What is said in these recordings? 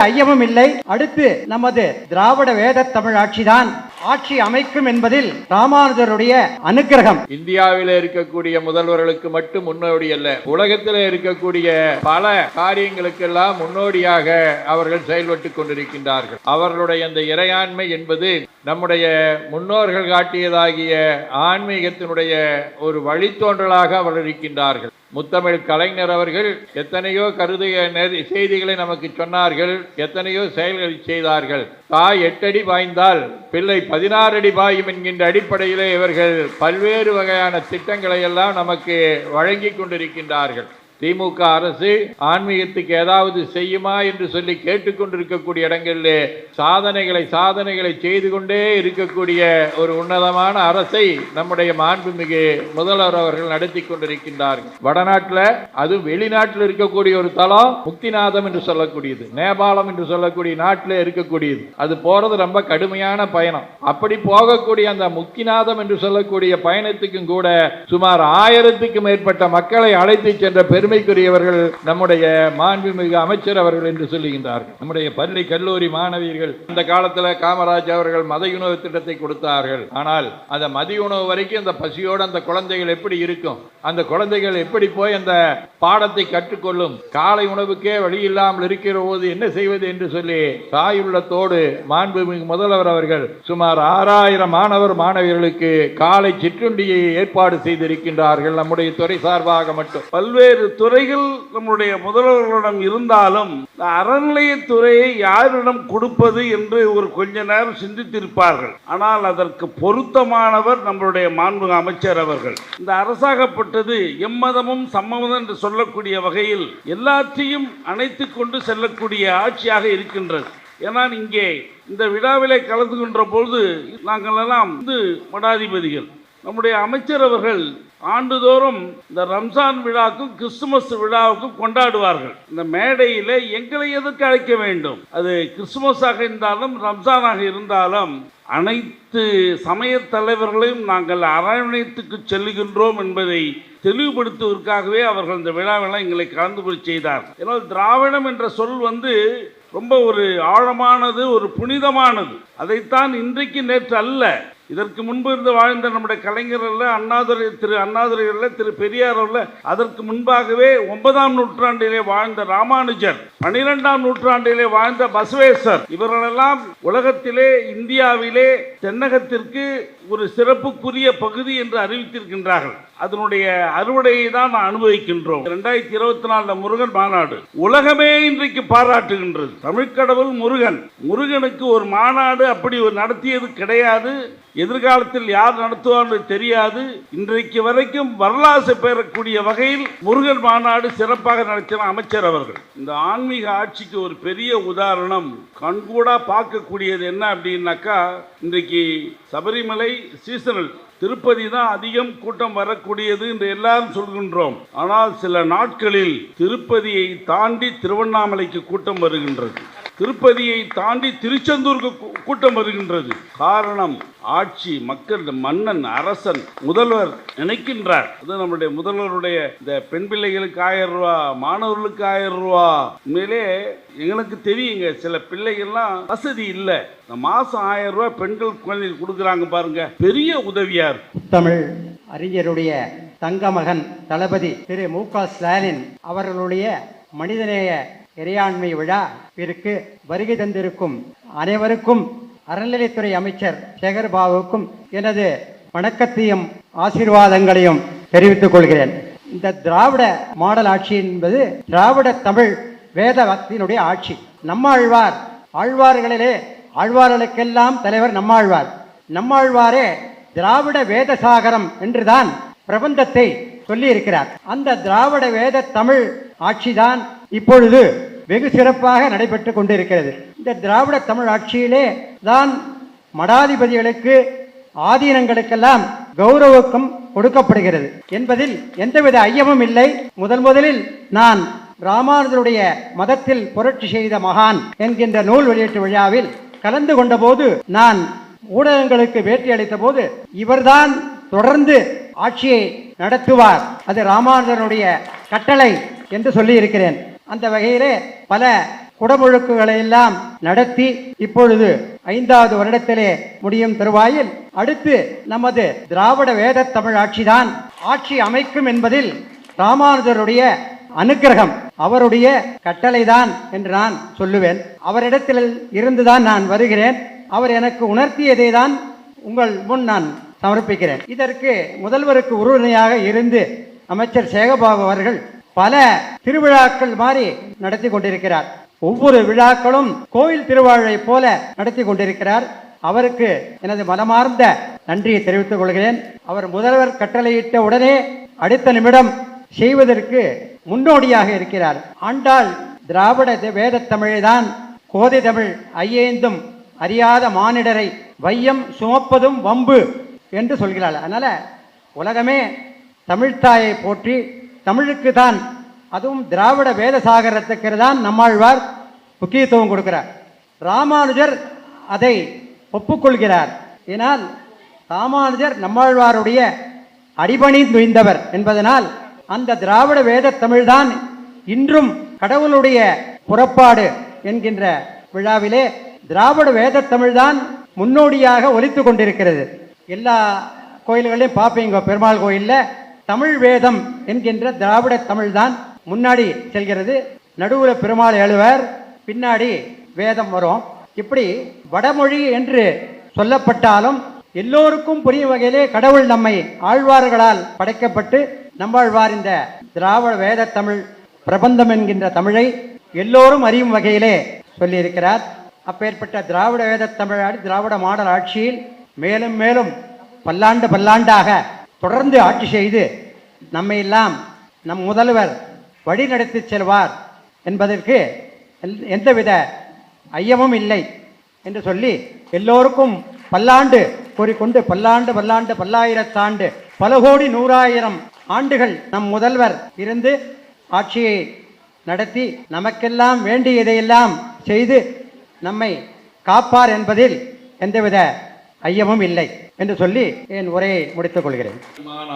ஐயமும் இல்லை. அடுத்து நமது திராவிட வேத தமிழ் ஆட்சிதான் ஆட்சி அமைக்கும் என்பதில் ராமானுஜருடைய அனுக்கிரகம். இந்தியாவில் இருக்கக்கூடிய முதல்வர்களுக்கு மட்டும் முன்னோடி அல்ல, உலகத்தில் இருக்கக்கூடிய பல காரியங்களுக்கெல்லாம் முன்னோடியாக அவர்கள் செயல்பட்டுக் கொண்டிருக்கின்றார்கள். அவர்களுடைய அந்த இறையாண்மை என்பது நம்முடைய முன்னோர்கள் காட்டியதாகிய ஆன்மீகத்தினுடைய ஒரு வழித்தோன்றலாக அவர்கள் இருக்கின்றார்கள். முத்தமிழ் கலைஞர் அவர்கள் எத்தனையோ கருதிய செய்திகளை நமக்கு சொன்னார்கள், எத்தனையோ செயல்களை செய்தார்கள். தாய் 8 அடி பாய்ந்தால் பிள்ளை 16 அடி பாயும் என்கின்ற அடிப்படையிலே இவர்கள் பல்வேறு வகையான திட்டங்களை எல்லாம் நமக்கு வழங்கி கொண்டிருக்கின்றார்கள். திமுக அரசு ஆன்மீகத்துக்கு ஏதாவது செய்யுமா என்று சொல்லி கேட்டுக்கொண்டிருக்கக்கூடிய இடங்களிலே சாதனைகளை செய்து கொண்டே இருக்கக்கூடிய ஒரு உன்னதமான அரசை நம்முடைய மாண்புமிகு முதல்வர் அவர்கள் நடத்தி கொண்டிருக்கின்றார்கள். வடநாட்டில் அது வெளிநாட்டில் இருக்கக்கூடிய ஒரு தலம் முக்திநாதம் என்று சொல்லக்கூடியது, நேபாளம் என்று சொல்லக்கூடிய நாட்டில் இருக்கக்கூடியது. அது போறது ரொம்ப கடுமையான பயணம். அப்படி போகக்கூடிய அந்த முக்திநாதம் என்று சொல்லக்கூடிய பயணத்துக்கும் கூட சுமார் 1000க்கும் மேற்பட்ட மக்களை அழைத்து சென்ற பெருமைக்குரியவர்கள் நம்முடைய மாண்புமிகு அமைச்சர் அவர்கள் என்று சொல்லுகின்றார்கள். நம்முடைய பள்ளி கல்லூரி மாணவியர்கள் அந்த காலத்தில் காமராஜ் அவர்கள் மதிய உணவு திட்டத்தை கொடுத்தார்கள். ஆனால் அந்த மதிய உணவு வரைக்கும் அந்த பசியோடு அந்த குழந்தைகள் எப்படி இருக்கும், அந்த குழந்தைகள் எப்படி போய் அந்த பாடத்தை கற்றுக்கொள்ளும், காலை உணவுக்கே வழி இல்லாமல் இருக்கிற போது என்ன செய்வது என்று சொல்லி தாயுள்ளத்தோடு மாண்புமிகு முதல்வர் அவர்கள் சுமார் 6000 மாணவர் மாணவியர்களுக்கு காலை சிற்றுண்டியை ஏற்பாடு செய்திருக்கின்றார்கள். நம்முடைய துறை சார்பாக மட்டும் பல்வேறு துறைகள் நம்முடைய முதல்வர்களிடம் இருந்தாலும் அறநிலையத்துறையை யாரிடம் கொடுப்பது என்று ஒரு கொஞ்ச நேரம் சிந்தித்திருப்பார்கள். ஆனால் அதற்கு பொருத்தமானவர் நம்முடைய மாண்புமிகு அமைச்சர் அவர்கள். இந்த அரசாகப்பட்டது எம்மதமும் சம்மதம் என்று சொல்லக்கூடிய வகையில் எல்லாத்தையும் அணைத்துக் கொண்டு செல்லக்கூடிய ஆட்சியாக இருக்கின்றது. ஏன்னா இங்கே இந்த விழாவிலே கலந்துகின்ற பொழுது நாங்கள் எல்லாம் மடாதிபதிகள், நம்முடைய அமைச்சர் அவர்கள் ஆண்டுதோறும் இந்த ரம்ஜான் விழாவுக்கும் கிறிஸ்துமஸ் விழாவுக்கும் கொண்டாடுவார்கள். இந்த மேடையில் எங்களை எதற்கு அழைக்க வேண்டும்? அது கிறிஸ்துமஸாக இருந்தாலும் ரம்ஜானாக இருந்தாலும் அனைத்து சமய தலைவர்களையும் நாங்கள் அரவணைத்துக்கு செல்லுகின்றோம் என்பதை தெளிவுபடுத்துவதற்காகவே அவர்கள் இந்த விழாவெல்லாம் எங்களை கலந்து கொள்ள செய்தார்கள். ஏன்னா திராவிடம் என்ற சொல் ரொம்ப ஒரு ஆழமானது, ஒரு புனிதமானது. அதைத்தான் இன்றைக்கு நேற்று அல்ல, இதற்கு முன்பு இருந்து வாழ்ந்த நம்முடைய கலைஞர்கள் திரு அண்ணாதுரை திரு பெரியார் அதற்கு முன்பாகவே 9ஆம் நூற்றாண்டிலே வாழ்ந்த ராமானுஜர், 12ஆம் நூற்றாண்டிலே வாழ்ந்த பசவேஸ்வர், இவர்களெல்லாம் உலகத்திலே இந்தியாவிலே தென்னகத்திற்கு ஒரு சிறப்புக்குரிய பகுதி என்று அறிவித்திருக்கின்றார்கள். அதனுடைய அறுவடையை தான் நான் அனுபவிக்கின்றோம். 2024 முருகன் மாநாடு உலகமே இன்றைக்கு பாராட்டுகின்றது. தமிழ்கடவுள் முருகனுக்கு ஒரு மாநாடு அப்படி ஒரு நடத்தியது கிடையாது. எதிர்காலத்தில் யார் நடத்துவார் தெரியாது. இன்றைக்கு வரைக்கும் வரலாறு பெறக்கூடிய வகையில் முருகன் மாநாடு சிறப்பாக நடத்தின அமைச்சர் அவர்கள். இந்த ஆன்மீக ஆட்சிக்கு ஒரு பெரிய உதாரணம் கண்கூடா பார்க்கக்கூடியது என்ன அப்படின்னாக்கா, இன்றைக்கு சபரிமலை சீசனல், திருப்பதி தான் அதிகம் கூட்டம் வரக்கூடியது என்று எல்லாரும் சொல்கின்றோம். ஆனால் சில நாட்களில் திருப்பதியை தாண்டி திருவண்ணாமலைக்கு கூட்டம் வருகின்றது, திருப்பதியை தாண்டி திருச்செந்தூருக்கு கூட்டம் வருகின்றது. காரணம் ஆட்சி, மக்கள், மன்னன், அரசன், முதல்வர் நினைக்கின்றார். அது நம்முடைய முதல்வருடைய இந்த பெண் பிள்ளைகளுக்கு 1000 ரூபா, மாணவர்களுக்கு 1000 ரூபா. உண்மையிலே எங்களுக்கு தெரியுங்க, சில பிள்ளைகள்லாம் வசதி இல்லை, இந்த மாசம் 1000 ரூபாய் பெண்கள் குழந்தைகள் கொடுக்குறாங்க பாருங்க, பெரிய உதவியா இருக்கு. தமிழ் அறிஞருடைய தங்க மகன் தளபதி திரு மு.க. ஸ்டாலின் அவர்களுடைய மனிதநேய இறையாண்மை விழாவிற்கு வருகை தந்திருக்கும் அனைவருக்கும் அறநிலையத்துறை அமைச்சர் சேகர் பாபுவுக்கும் எனது வணக்கத்தையும் ஆசீர்வாதங்களையும் தெரிவித்துக் கொள்கிறேன். இந்த திராவிட மாடல் ஆட்சி என்பது திராவிட தமிழ் வேத பக்தியினுடைய ஆட்சி. நம்மாழ்வார், ஆழ்வார்களிலே ஆழ்வார்களுக்கெல்லாம் தலைவர் நம்மாழ்வாரே திராவிட வேத சாகரம் என்றுதான் பிரபந்தத்தை சொல்லி இருக்கிறார். அந்த திராவிட வேத தமிழ் ஆட்சிதான் இப்பொழுது வெகு சிறப்பாக நடைபெற்று கொண்டிருக்கிறது. இந்த திராவிட தமிழ் ஆட்சியிலே தான் மடாதிபதிகளுக்கு, ஆதீனங்களுக்கெல்லாம் கௌரவம் கொடுக்கப்படுகிறது என்பதில் எந்தவித ஐயமும் இல்லை. முதலில் நான் ராமானுஜருடைய மதத்தில் புரட்சி செய்த மகான் என்கின்ற நூல் வெளியீட்டு விழாவில் கலந்து கொண்ட போது நான் ஊடகங்களுக்கு பேட்டி அளித்த போது இவர்தான் தொடர்ந்து ஆட்சியை நடத்துவார், அது ராமானுஜருடைய கட்டளை என்று சொல்லி இருக்கிறேன். அந்த வகையிலே பல குடமுழுக்குகளை எல்லாம் நடத்தி இப்பொழுது 5வது வருடத்திலே முடியும் தருவாயில் அடுத்து நமது திராவிட வேத தமிழ் ஆட்சிதான் ஆட்சி அமைக்கும் என்பதில் ராமானுஜருடைய அனுக்கிரகம், அவருடைய கட்டளைதான் என்று நான் சொல்லுவேன். அவரிடத்தில் இருந்துதான் நான் வருகிறேன். அவர் எனக்கு உணர்த்தியதை தான் உங்கள் முன் நான் சமர்ப்பிக்கிறேன். இதற்கு முதல்வருக்கு உறுதுணையாக இருந்து அமைச்சர் சேகபாபு அவர்கள் பல திருவிழாக்கள் மாதிரி நடத்தி கொண்டிருக்கிறார். ஒவ்வொரு விழாக்களும் கோயில் திருவாழை போல நடத்தி கொண்டிருக்கிறார். அவருக்கு எனது மனமார்ந்த நன்றியை தெரிவித்துக் கொள்கிறேன். அவர் முதல்வர் கட்டளையிட்ட உடனே அடுத்த நிமிடம் செய்வதற்கு முன்னோடியாக இருக்கிறார். ஆண்டாள் திராவிட வேத தமிழைதான் கோதை தமிழ் ஐயேந்தும் அறியாத மானிடரை வையம் சுமப்பதும் வம்பு என்று சொல்கிறாள். அதனால உலகமே தமிழ்த்தாயை போற்றி தமிழுக்கு தான், அதுவும் திராவிட வேத சாகரத்துக்கு தான் நம்மாழ்வார் முக்கியத்துவம் கொடுக்கிறார். ராமானுஜர் அதை ஒப்புக்கொள்கிறார். ஏனால் ராமானுஜர் நம்மாழ்வாருடைய அடிபணி துய்ந்தவர் என்பதனால் அந்த திராவிட வேத தமிழ்தான் இன்றும் கடவுளுடைய புறப்பாடு என்கின்ற விழாவிலே திராவிட வேத தமிழ்தான் முன்னோடியாக ஒலித்து கொண்டிருக்கிறது. எல்லா கோயில்களையும் பார்ப்பீங்க, பெருமாள் கோயிலில் தமிழ் வேதம் என்கின்ற திராவிட தமிழ் தான் முன்னாடி செல்கிறது. நடுவில் பெருமாள் எழுவர், பின்னாடி வேதம் வரும். இப்படி வடமொழி என்று சொல்லப்பட்டாலும் எல்லோருக்கும் புரியும் வகையிலே கடவுள் நம்மை ஆழ்வார்களால் படைக்கப்பட்டு நம்மாழ்வார் இந்த திராவிட வேத தமிழ் பிரபந்தம் என்கின்ற தமிழை எல்லோரும் அறியும் வகையிலே சொல்லியிருக்கிறார். அப்பேற்பட்ட திராவிட வேத தமிழ் திராவிட மாடல் ஆட்சியில் மேலும் மேலும் பல்லாண்டாக தொடர்ந்து ஆட்சி செய்து நம்மை எல்லாம் நம் முதல்வர் வழி நடத்தி செல்வார் என்பதற்கு எந்தவித ஐயமும் இல்லை என்று சொல்லி எல்லோருக்கும் பல்லாண்டு கூறிக்கொண்டு பல்லாண்டு பல்லாயிரத்தாண்டு பல கோடி 100,000 ஆண்டுகள் நம் முதல்வர் இருந்து ஆட்சியை நடத்தி நமக்கெல்லாம் வேண்டியதையெல்லாம் செய்து நம்மை காப்பார் என்பதில் எந்தவித ஐயமும் இல்லை என்று சொல்லி என் உரையை முடித்துக் கொள்கிறேன்.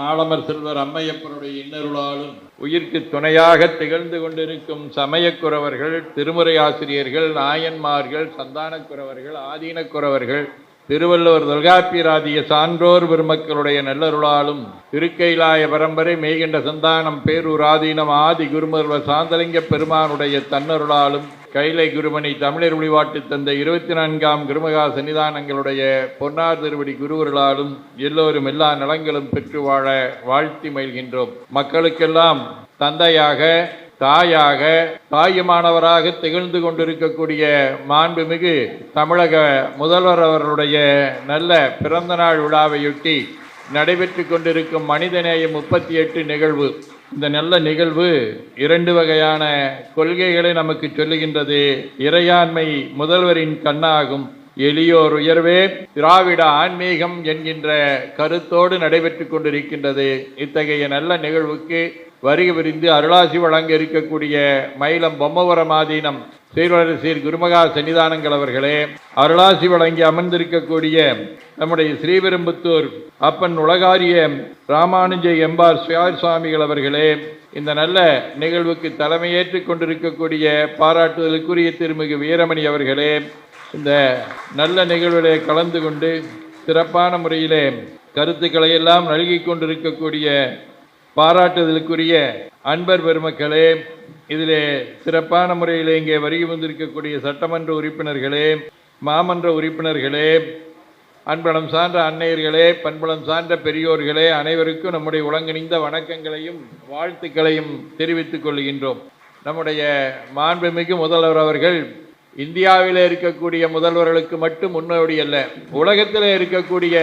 ஆலமர் செல்வர் அம்மையப்பனுடைய இன்னருளாலும் உயிர்க்கு துணையாக திகழ்ந்து கொண்டிருக்கும் சமயக்குறவர்கள், திருமுறை ஆசிரியர்கள், நாயன்மார்கள், சந்தானக்குறவர்கள், ஆதீனக்குறவர்கள், திருவள்ளுவர் தொல்காப்பியராதிய சான்றோர் பெருமக்களுடைய நல்லருளாலும் திருக்கைலாய பரம்பரை மெய்கின்ற சந்தானம் பேரூர் ஆதீனம் ஆதி குருமர்வர் சாந்தலிங்க பெருமானுடைய தன்னருளாலும் கைலை குருமணி தமிழர் ஒளிவாட்டு தந்த 24ஆம் குருமகா சன்னிதானங்களுடைய பொன்னார் திருவடி குருவர்களாலும் எல்லோரும் எல்லா நலங்களும் பெற்று வாழ வாழ்த்தி மகிழ்கின்றோம். மக்களுக்கெல்லாம் தந்தையாக, தாயாக, தாயுமானவராக திகழ்ந்து கொண்டிருக்கக்கூடிய மாண்புமிகு தமிழக முதல்வர் அவர்களுடைய நல்ல பிறந்த நாள் விழாவையொட்டி நடைபெற்று கொண்டிருக்கும் மனிதநேய 38 நிகழ்வு. இந்த நல்ல நிகழ்வு 2 வகையான கொள்கைகளை நமக்கு சொல்லுகின்றது. இறையாண்மை முதல்வரின் கண்ணாகும், எளியோர் உயர்வே திராவிட ஆன்மீகம் என்கின்ற கருத்தோடு நடைபெற்று கொண்டிருக்கின்றது. இத்தகைய நல்ல நிகழ்வுக்கு வருகை புரிந்து அருளாசி வழங்க இருக்கக்கூடிய மயிலம் பொம்மவரம் ஆதீனம் சீர்வரசீர் குருமகா சன்னிதானங்கள் அவர்களே, அருளாசி வழங்கி அமர்ந்திருக்கக்கூடிய நம்முடைய ஸ்ரீபெரும்புத்தூர் அப்பன் உலகாரிய ராமானுஜ எம்பார் சுவாமிகள் அவர்களே, இந்த நல்ல நிகழ்வுக்கு தலைமையேற்று கொண்டிருக்கக்கூடிய பாராட்டுதலுக்குரிய திருமிகு வீரமணி அவர்களே, இந்த நல்ல நிகழ்விலே கலந்து கொண்டு சிறப்பான முறையிலே கருத்துக்களை எல்லாம் நல்கி கொண்டிருக்கக்கூடிய பாராட்டுதலுக்குரிய அன்பர் பெருமக்களே, இதிலே சிறப்பான முறையில் இங்கே வருகை வந்திருக்கக்கூடிய சட்டமன்ற உறுப்பினர்களே, மாமன்ற உறுப்பினர்களே, அன்பலம் சான்ற அன்னையர்களே, பண்பலம் சான்ற பெரியோர்களே, அனைவருக்கும் நம்முடைய உலங்கணிந்த வணக்கங்களையும் வாழ்த்துக்களையும் தெரிவித்துக் கொள்கின்றோம். நம்முடைய மாண்புமிகு முதல்வர் அவர்கள் இந்தியாவில் இருக்கக்கூடிய முதல்வர்களுக்கு மட்டும் முன்னோடி அல்ல, உலகத்தில் இருக்கக்கூடிய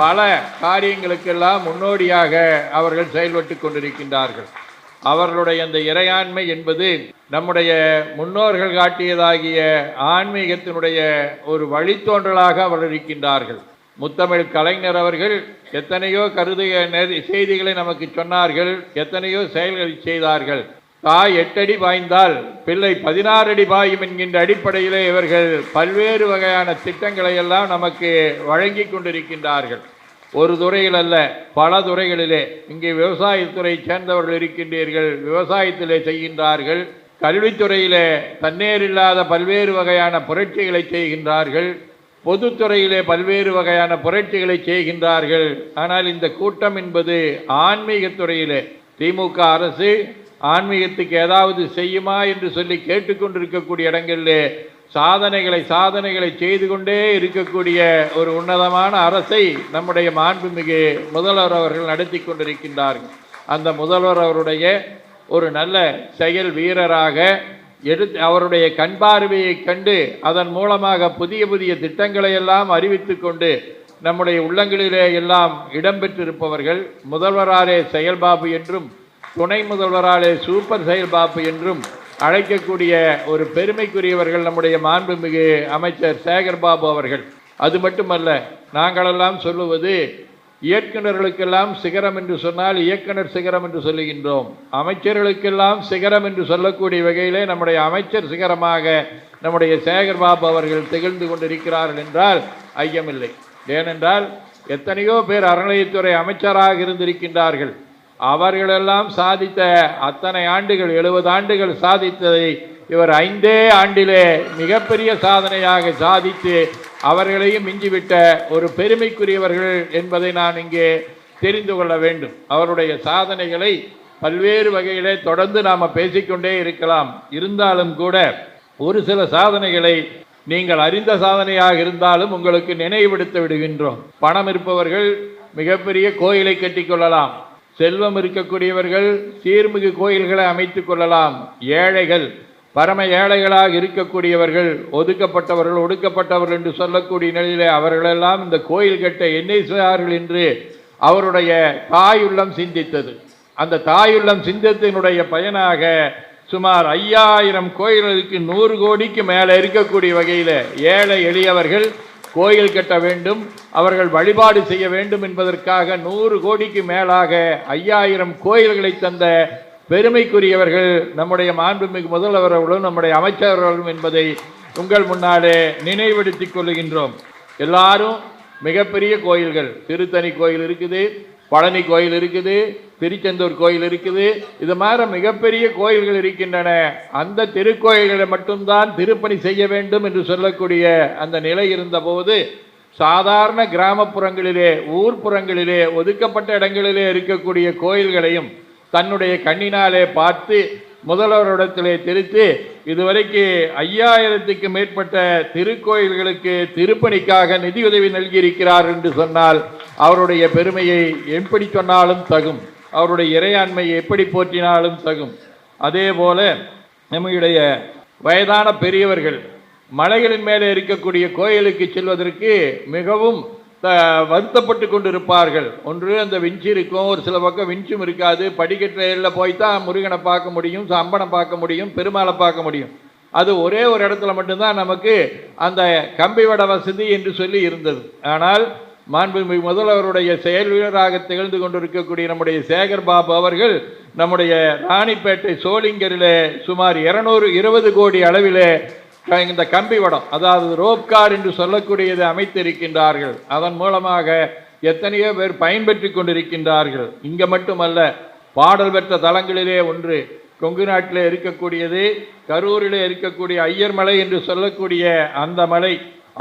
பல காரியங்களுக்கெல்லாம் முன்னோடியாக அவர்கள் செயல்பட்டு கொண்டிருக்கின்றார்கள். அவர்களுடைய அந்த இறையாண்மை என்பது நம்முடைய முன்னோர்கள் காட்டியதாகிய ஆன்மீகத்தினுடைய ஒரு வழித்தோன்றலாக அவர்கள் இருக்கின்றார்கள். முத்தமிழ் கலைஞர் அவர்கள் எத்தனையோ செய்திகளை நமக்கு சொன்னார்கள், எத்தனையோ செயல்களை செய்தார்கள். தாய் 8 அடி பாய்ந்தால் பிள்ளை 16 அடி பாயும் என்கின்ற அடிப்படையிலே இவர்கள் பல்வேறு வகையான திட்டங்களை எல்லாம் நமக்கு வழங்கி கொண்டிருக்கின்றார்கள். ஒரு துறையில் அல்ல, பல துறைகளிலே. இங்கே விவசாயத்துறை சேர்ந்தவர்கள் இருக்கின்றீர்கள், விவசாயத்திலே செய்கின்றார்கள். கல்வித்துறையிலே தன்னேறில்லாத பல்வேறு வகையான புரட்சிகளை செய்கின்றார்கள், பொதுத்துறையிலே பல்வேறு வகையான புரட்சிகளை செய்கின்றார்கள். ஆனால் இந்த கூட்டம் என்பது ஆன்மீகத்துறையிலே திமுக அரசு ஆன்மீகத்துக்கு ஏதாவது செய்யுமா என்று சொல்லி கேட்டுக்கொண்டிருக்கக்கூடிய இடங்களிலே சாதனைகளை செய்து கொண்டே இருக்கக்கூடிய ஒரு உன்னதமான அரசை நம்முடைய மாண்புமிகு முதல்வர் அவர்கள் நடத்தி கொண்டிருக்கின்றார்கள். அந்த முதல்வர் அவருடைய ஒரு நல்ல செயல் வீரராக அவருடைய கண் பார்வையை கண்டு அதன் மூலமாக புதிய புதிய திட்டங்களை எல்லாம் அறிவித்து கொண்டு நம்முடைய உள்ளங்களிலே எல்லாம் இடம்பெற்றிருப்பவர்கள் முதல்வராலே செயல்பாபு என்றும் துணை முதல்வராலே சூப்பர் செயல்பாபு என்றும் அழைக்கக்கூடிய ஒரு பெருமைக்குரியவர்கள் நம்முடைய மாண்புமிகு அமைச்சர் சேகர்பாபு அவர்கள். அது மட்டுமல்ல, நாங்களெல்லாம் சொல்லுவது இயக்குநர்களுக்கெல்லாம் சிகரம் என்று சொன்னால் இயக்குனர் சிகரம் என்று சொல்லுகின்றோம். அமைச்சர்களுக்கெல்லாம் சிகரம் என்று சொல்லக்கூடிய வகையிலே நம்முடைய அமைச்சர் சிகரமாக நம்முடைய சேகர்பாபு அவர்கள் திகழ்ந்து கொண்டிருக்கிறார்கள் என்றால் ஐயமில்லை. ஏனென்றால் எத்தனையோ பேர் அறநிலையத்துறை அமைச்சராக இருந்திருக்கின்றார்கள். அவர்களெல்லாம் சாதித்த அத்தனை ஆண்டுகள் 70 ஆண்டுகள் சாதித்ததை இவர் 5 ஆண்டிலே மிகப்பெரிய சாதனையாக சாதித்து அவர்களையும் மிஞ்சிவிட்ட ஒரு பெருமைக்குரியவர்கள் என்பதை நான் இங்கே தெரிந்து கொள்ள வேண்டும். அவருடைய சாதனைகளை பல்வேறு வகையிலே தொடர்ந்து நாம் பேசிக்கொண்டே இருக்கலாம். இருந்தாலும் கூட ஒரு சில சாதனைகளை நீங்கள் அறிந்த சாதனையாக இருந்தாலும் உங்களுக்கு நினைவுபடுத்த விடுகின்றோம். பணம் இருப்பவர்கள் மிகப்பெரிய கோயிலை கட்டிக்கொள்ளலாம், செல்வம் இருக்கக்கூடியவர்கள் சீர்மிகு கோயில்களை அமைத்துக் கொள்ளலாம். ஏழைகள், பரம ஏழைகளாக இருக்கக்கூடியவர்கள், ஒதுக்கப்பட்டவர்கள் ஒடுக்கப்பட்டவர்கள் என்று சொல்லக்கூடிய நிலையிலே அவர்களெல்லாம் இந்த கோயில் கட்ட என்ன செய்வார்கள் என்று அவருடைய தாயுள்ளம் சிந்தித்தது. அந்த தாயுள்ளம் சிந்தத்தினுடைய பயனாக சுமார் 5000 கோயில்களுக்கு 100 கோடிக்கு மேலே இருக்கக்கூடிய வகையில் ஏழை எளியவர்கள் கோயில் கட்ட வேண்டும், அவர்கள் வழிபாடு செய்ய வேண்டும் என்பதற்காக 100 கோடிக்கு மேலாக 5000 கோயில்களை தந்த பெருமைக்குரியவர்கள் நம்முடைய மாண்புமிகு முதல்வர்களும் நம்முடைய அமைச்சர்களும் என்பதை உங்கள் முன்னாலே நினைவுபடுத்திக் கொள்ளுகின்றோம். எல்லாரும் மிகப்பெரிய கோயில்கள், திருத்தணி கோயில் இருக்குது, பழனி கோயில் இருக்குது, திருச்செந்தூர் கோயில் இருக்குது, இது மாதிரி மிகப்பெரிய கோயில்கள் இருக்கின்றன. அந்த திருக்கோயில்களை மட்டும்தான் திருப்பணி செய்ய வேண்டும் என்று சொல்லக்கூடிய அந்த நிலை இருந்தபோது சாதாரண கிராமப்புறங்களிலே ஊர்ப்புறங்களிலே ஒதுக்கப்பட்ட இடங்களிலே இருக்கக்கூடிய கோயில்களையும் தன்னுடைய கண்ணினாலே பார்த்து முதல்வரிடத்திலே தெரித்து இதுவரைக்கு 5000க்கு மேற்பட்ட திருக்கோயில்களுக்கு திருப்பணிக்காக நிதியுதவி நல்கியிருக்கிறார் என்று சொன்னால் அவருடைய பெருமையை எப்படி சொன்னாலும் தகும், அவருடைய இறையாண்மையை எப்படி போற்றினாலும் தகும். அதே போல நம்முடைய வயதான பெரியவர்கள் மலைகளின் மேலே இருக்கக்கூடிய கோயிலுக்கு செல்வதற்கு மிகவும் வருத்தப்பட்டு கொண்டிருப்பார்கள். ஒன்று அந்த விஞ்சி இருக்கும், ஒரு சில பக்கம் விஞ்சும் இருக்காது. படிக்கட்டில் போய்தான் முருகனை பார்க்க முடியும், அம்பனை பார்க்க முடியும், பெருமாளை பார்க்க முடியும். அது ஒரே ஒரு இடத்துல மட்டும்தான் நமக்கு அந்த கம்பிவட வசதி என்று சொல்லி இருந்தது. ஆனால் மாண்புமிகு முதல்வருடைய செயல் வீரராக திகழ்ந்து கொண்டிருக்கக்கூடிய நம்முடைய சேகர்பாபு அவர்கள் நம்முடைய ராணிப்பேட்டை சோளிங்கரிலே சுமார் 220 கோடி அளவிலே இந்த கம்பிவடம், அதாவது ரோப்கார் என்று சொல்லக்கூடியதை அமைத்திருக்கின்றார்கள். அதன் மூலமாக எத்தனையோ பேர் பயன்பெற்று கொண்டிருக்கின்றார்கள். இங்கே மட்டுமல்ல, பாடல் பெற்ற தலங்களிலே ஒன்று கொங்கு நாட்டிலே இருக்கக்கூடியது, கரூரிலே இருக்கக்கூடிய ஐயர் மலை என்று சொல்லக்கூடிய அந்த மலை,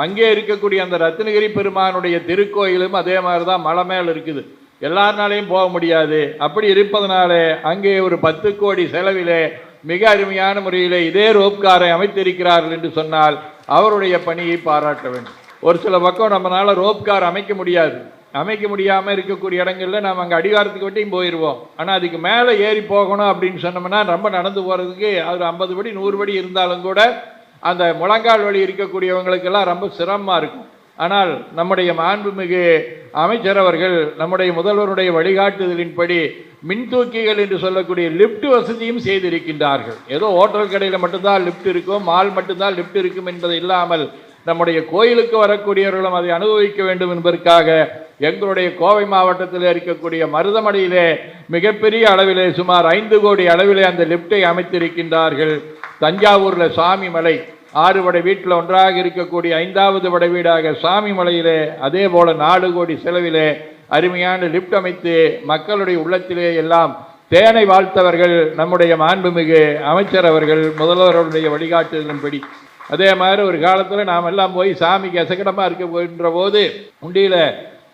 அங்கே இருக்கக்கூடிய அந்த ரத்னகிரி பெருமானுடைய திருக்கோயிலும் அதே மாதிரி தான் மலை மேல் இருக்குது. எல்லாருனாலையும் போக முடியாது. அப்படி இருப்பதனாலே அங்கே ஒரு 10 கோடி செலவிலே மிக அருமையான முறையில் இதே ரோப்காரை அமைத்திருக்கிறார்கள் என்று சொன்னால் அவருடைய பணியை பாராட்ட வேண்டும். ஒரு சில பக்கம் நம்மளால ரோப்கார் அமைக்க முடியாது. அமைக்க முடியாமல் இருக்கக்கூடிய இடங்களில் நாம் அங்கே அடிவாரத்துக்கு வட்டியும் போயிடுவோம். ஆனால் அதுக்கு மேலே ஏறி போகணும் அப்படின்னு சொன்னோம்னா ரொம்ப நடந்து போகிறதுக்கு அது 50 படி 100 படி இருந்தாலும் கூட அந்த முழங்கால் வழி இருக்கக்கூடியவங்களுக்கெல்லாம் ரொம்ப சிரமமாக இருக்கும். ஆனால் நம்முடைய மாண்புமிகு அமைச்சர் அவர்கள் நம்முடைய முதல்வருடைய வழிகாட்டுதலின்படி மின்தூக்கிகள் என்று சொல்லக்கூடிய லிப்ட் வசதியும் செய்திருக்கின்றார்கள். ஏதோ ஹோட்டல் கடையில் மட்டும்தான் லிப்ட் இருக்கும், மால் மட்டும்தான் லிப்ட் இருக்கும் என்பது இல்லாமல் நம்முடைய கோயிலுக்கு வரக்கூடியவர்களும் அதை அனுபவிக்க வேண்டும் என்பதற்காக எங்களுடைய கோவை மாவட்டத்தில் இருக்கக்கூடிய மருதமலையிலே மிகப்பெரிய அளவிலே சுமார் 5 கோடி அளவிலே அந்த லிப்டை அமைத்திருக்கின்றார்கள். தஞ்சாவூரில் சாமி மலை 6 படை வீட்டில் ஒன்றாக இருக்கக்கூடிய 5வது படை வீடாக சாமி மலையிலே அதே போல 4 கோடி செலவிலே அருமையான லிப்ட் அமைத்து மக்களுடைய உள்ளத்திலே எல்லாம் தேனை வாழ்த்தவர்கள் நம்முடைய மாண்புமிகு அமைச்சர் அவர்கள் முதல்வர்களுடைய வழிகாட்டுதலின்படி. அதே மாதிரி ஒரு காலத்தில் நாம் எல்லாம் போய் சாமிக்கு அசகடமாக இருக்க போகின்ற போது உண்டியில்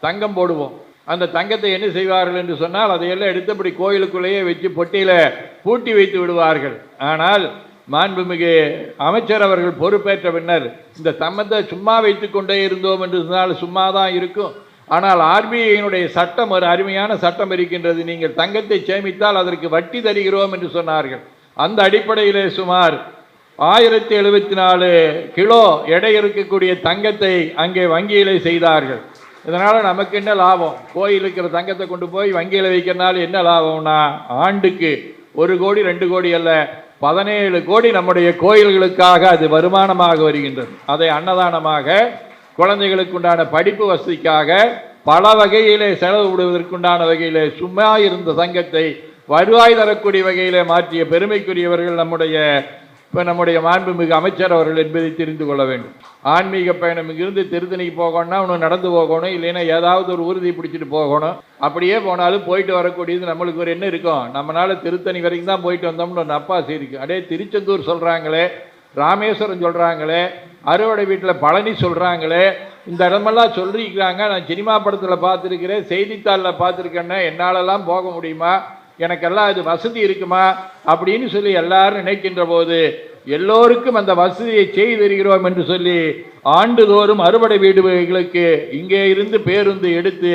தங்கம் போடுவோம். அந்த தங்கத்தை என்ன செய்வார்கள் என்று சொன்னால் அதையெல்லாம் எடுத்தபடி கோயிலுக்குள்ளேயே வச்சு பொட்டியில் பூட்டி வைத்து விடுவார்கள். ஆனால் மாண்புமிகு அமைச்சர் அவர்கள் பொறுப்பேற்ற பின்னர் இந்த தங்கத்தை சும்மா வைத்து கொண்டே இருந்தோம் என்று சொன்னால் சும்மா தான் இருக்கும். ஆனால் ஆர்பிஐயினுடைய சட்டம், ஒரு அருமையான சட்டம் இருக்கின்றது. நீங்கள் தங்கத்தை சேமித்தால் அதற்கு வட்டி தருகிறோம் என்று சொன்னார்கள். அந்த அடிப்படையிலே சுமார் 1074 கிலோ எடை இருக்கக்கூடிய தங்கத்தை அங்கே வங்கியிலே செய்தார்கள். இதனால் நமக்கு என்ன லாபம்? கோயில் இருக்கிற தங்கத்தை கொண்டு போய் வங்கியில் வைக்கிறனால என்ன லாபம்னா, ஆண்டுக்கு 1 கோடி 2 கோடி அல்ல 17 கோடி நம்முடைய கோயில்களுக்காக அது வருமானமாக வருகின்றது. அதை அன்னதானமாக, குழந்தைகளுக்கு உண்டான படிப்பு வசதிக்காக, பல வகையிலே செலவு விடுவதற்குண்டான வகையிலே சும்மா இருந்த தங்கத்தை வருவாய் தரக்கூடிய வகையிலே மாற்றிய பெருமைக்குரியவர்கள் நம்முடைய மாண்புமிகு அமைச்சர் அவர்கள் என்பதை தெரிந்து கொள்ள வேண்டும். ஆன்மீக பயணம் இங்கிருந்து திருத்தணிக்கு போகணும்னா ஒன்று நடந்து போகணும், இல்லைன்னா ஏதாவது ஒரு ஊர்தி பிடிச்சிட்டு போகணும். அப்படியே போனாலும் போயிட்டு வரக்கூடியது நம்மளுக்கு ஒரு என்ன இருக்கும், நம்மளால திருத்தணி வரைக்கும் தான் போயிட்டு வந்தோம்னு ஒரு நப்பாசி இருக்கு. அப்படியே திருச்செந்தூர் சொல்கிறாங்களே, ராமேஸ்வரம் சொல்கிறாங்களே, அறுவடை வீட்டில் பழனி சொல்கிறாங்களே, இந்த இடமெல்லாம் சொல்லியிருக்கிறாங்க. நான் சினிமா படத்தில் பார்த்துருக்கிறேன், செய்தித்தாளில் பார்த்துருக்கேன்னா என்னாலெல்லாம் போக முடியுமா, எனக்கெல்லாம் அது வசதி இருக்குமா அப்படின்னு சொல்லி எல்லாரும் நினைக்கின்ற போது எல்லோருக்கும் அந்த வசதியை செய்து தருகிறோம் என்று சொல்லி ஆண்டுதோறும் அறுபடை வீடுகளுக்கு இங்கே இருந்து பேருந்து எடுத்து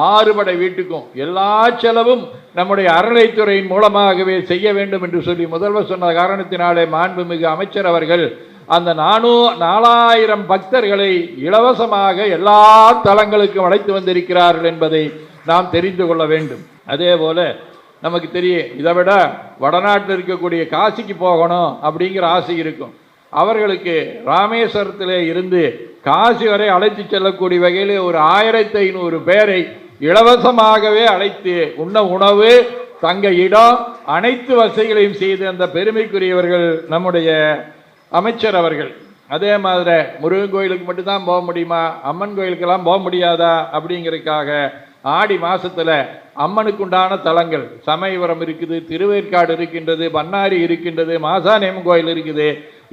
6 படை வீட்டுக்கும் எல்லா செலவும் நம்முடைய அறநிலைத்துறையின் மூலமாகவே செய்ய வேண்டும் என்று சொல்லி முதல்வர் சொன்ன காரணத்தினாலே மாண்புமிகு அமைச்சர் அவர்கள் அந்த 4000 பக்தர்களை இலவசமாக எல்லா தலங்களுக்கும் அழைத்து வந்திருக்கிறார்கள் என்பதை நாம் தெரிந்து கொள்ள வேண்டும். அதே போல நமக்கு தெரியும், இதை விட வடநாட்டில் இருக்கக்கூடிய காசிக்கு போகணும் அப்படிங்கிற ஆசை இருக்கும். அவர்களுக்கு ராமேஸ்வரத்திலே இருந்து காசி வரை அழைத்து செல்லக்கூடிய வகையில் ஒரு 1500 பேரை இலவசமாகவே அழைத்து உணவு, தங்க இடம், அனைத்து வசதிகளையும் செய்து அந்த பெருமைக்குரியவர்கள் நம்முடைய அமைச்சர் அவர்கள். அதே மாதிரி முருகன் கோயிலுக்கு மட்டும்தான் போக முடியுமா, அம்மன் கோயிலுக்கெல்லாம் போக முடியாதா அப்படிங்கிறதுக்காக ஆடி மாதத்தில் அம்மனுக்குண்டான தலங்கள் சமயபுரம் இருக்குது, திருவேற்காடு இருக்கின்றது, பண்ணாரி இருக்கின்றது, மாசாணியம்மன் கோயில் இருக்குது.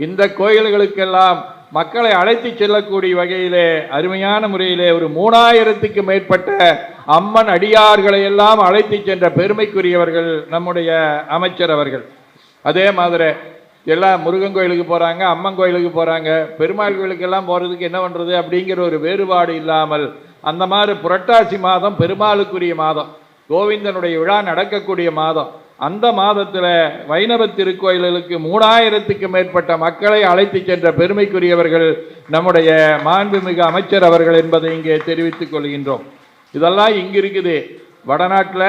இந்த கோயில்களுக்கெல்லாம் மக்களை அழைத்து செல்லக்கூடிய வகையிலே அருமையான முறையிலே ஒரு 3000க்கு மேற்பட்ட அம்மன் அடியார்களை எல்லாம் அழைத்து சென்ற பெருமைக்குரியவர்கள் நம்முடைய அமைச்சர் அவர்கள். அதே மாதிரி எல்லாம் முருகன் கோயிலுக்கு போகிறாங்க, அம்மன் கோயிலுக்கு போகிறாங்க, பெருமாள் கோயிலுக்கெல்லாம் போகிறதுக்கு என்ன பண்ணுறது அப்படிங்கிற ஒரு வேறுபாடு இல்லாமல் அந்த மாதிரி புரட்டாசி மாதம் பெருமாளுக்குரிய மாதம், கோவிந்தனுடைய விழா நடக்கக்கூடிய மாதம், அந்த மாதத்தில் வைணவ திருக்கோயில்களுக்கு 3000க்கு மேற்பட்ட மக்களை அழைத்து சென்ற பெருமைக்குரியவர்கள் நம்முடைய மாண்புமிகு அமைச்சர் அவர்கள் என்பதை இங்கே தெரிவித்துக் கொள்கின்றோம். இதெல்லாம் இங்கு இருக்குது. வடநாட்டில்,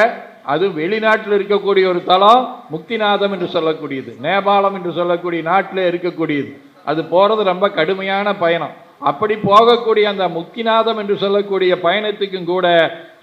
அது வெளிநாட்டில் இருக்கக்கூடிய ஒரு தலம் முக்திநாதம் என்று சொல்லக்கூடியது, நேபாளம் என்று சொல்லக்கூடிய நாட்டில் இருக்கக்கூடியது. அது போகிறது ரொம்ப கடுமையான பயணம். அப்படி போகக்கூடிய அந்த முக்திநாதம் என்று சொல்லக்கூடிய பயணத்துக்கும் கூட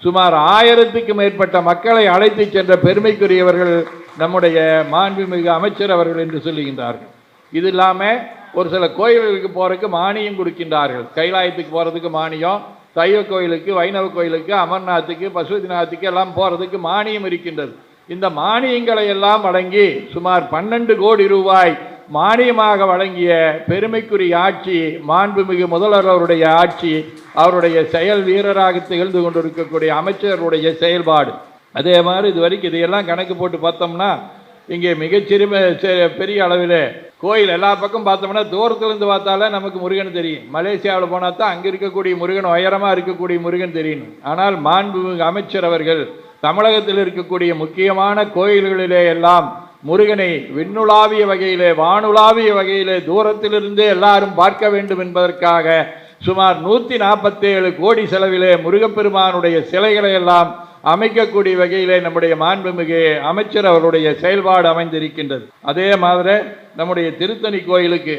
சுமார் 1000க்கு மேற்பட்ட மக்களை அழைத்து சென்ற பெருமைக்குரியவர்கள் நம்முடைய மாண்புமிகு அமைச்சர் அவர்கள் என்று சொல்லுகின்றார்கள். இது இல்லாமல் ஒரு சில கோயில்களுக்கு போகிறதுக்கு மானியம் கொடுக்கின்றார்கள். கைலாயத்துக்கு போகிறதுக்கு மானியம், சைவ கோயிலுக்கு, வைணவ கோயிலுக்கு, அமர்நாத்துக்கு, பசுபதிநாத்துக்கு எல்லாம் போகிறதுக்கு மானியம் இருக்கின்றது. இந்த மானியங்களை எல்லாம் வழங்கி சுமார் 12 கோடி ரூபாய் மானியமாக வழங்கிய பெருமைக்குரிய ஆட்சி மாண்புமிகு முதல்வர் அவருடைய ஆட்சி, அவருடைய செயல் வீரராக திகழ்ந்து கொண்டிருக்கக்கூடிய அமைச்சருடைய செயல்பாடு. அதே மாதிரி இது வரைக்கும் இதையெல்லாம் கணக்கு போட்டு பார்த்தோம்னா இங்கே பெரிய அளவில் கோயில் எல்லா பக்கம் பார்த்தோம்னா தூரத்துலேருந்து பார்த்தாலே நமக்கு முருகன் தெரியும். மலேசியாவில் போனால் தான் அங்கே இருக்கக்கூடிய முருகன், உயரமாக இருக்கக்கூடிய முருகன் தெரியும். ஆனால் மாண்புமிகு அமைச்சர் அவர்கள் தமிழகத்தில் இருக்கக்கூடிய முக்கியமான கோயில்களிலே எல்லாம் முருகனை விண்ணுலாவிய வகையிலே, வானுலாவிய வகையிலே தூரத்திலிருந்தே எல்லாரும் பார்க்க வேண்டும் என்பதற்காக சுமார் 147 கோடி செலவிலே முருகப்பெருமானுடைய சிலைகளை எல்லாம் அமைக்கக்கூடிய வகையிலே நம்முடைய மாண்புமிகு அமைச்சர் அவருடைய செயல்பாடு அமைந்திருக்கின்றது. அதே மாதிரி நம்முடைய திருத்தணி கோயிலுக்கு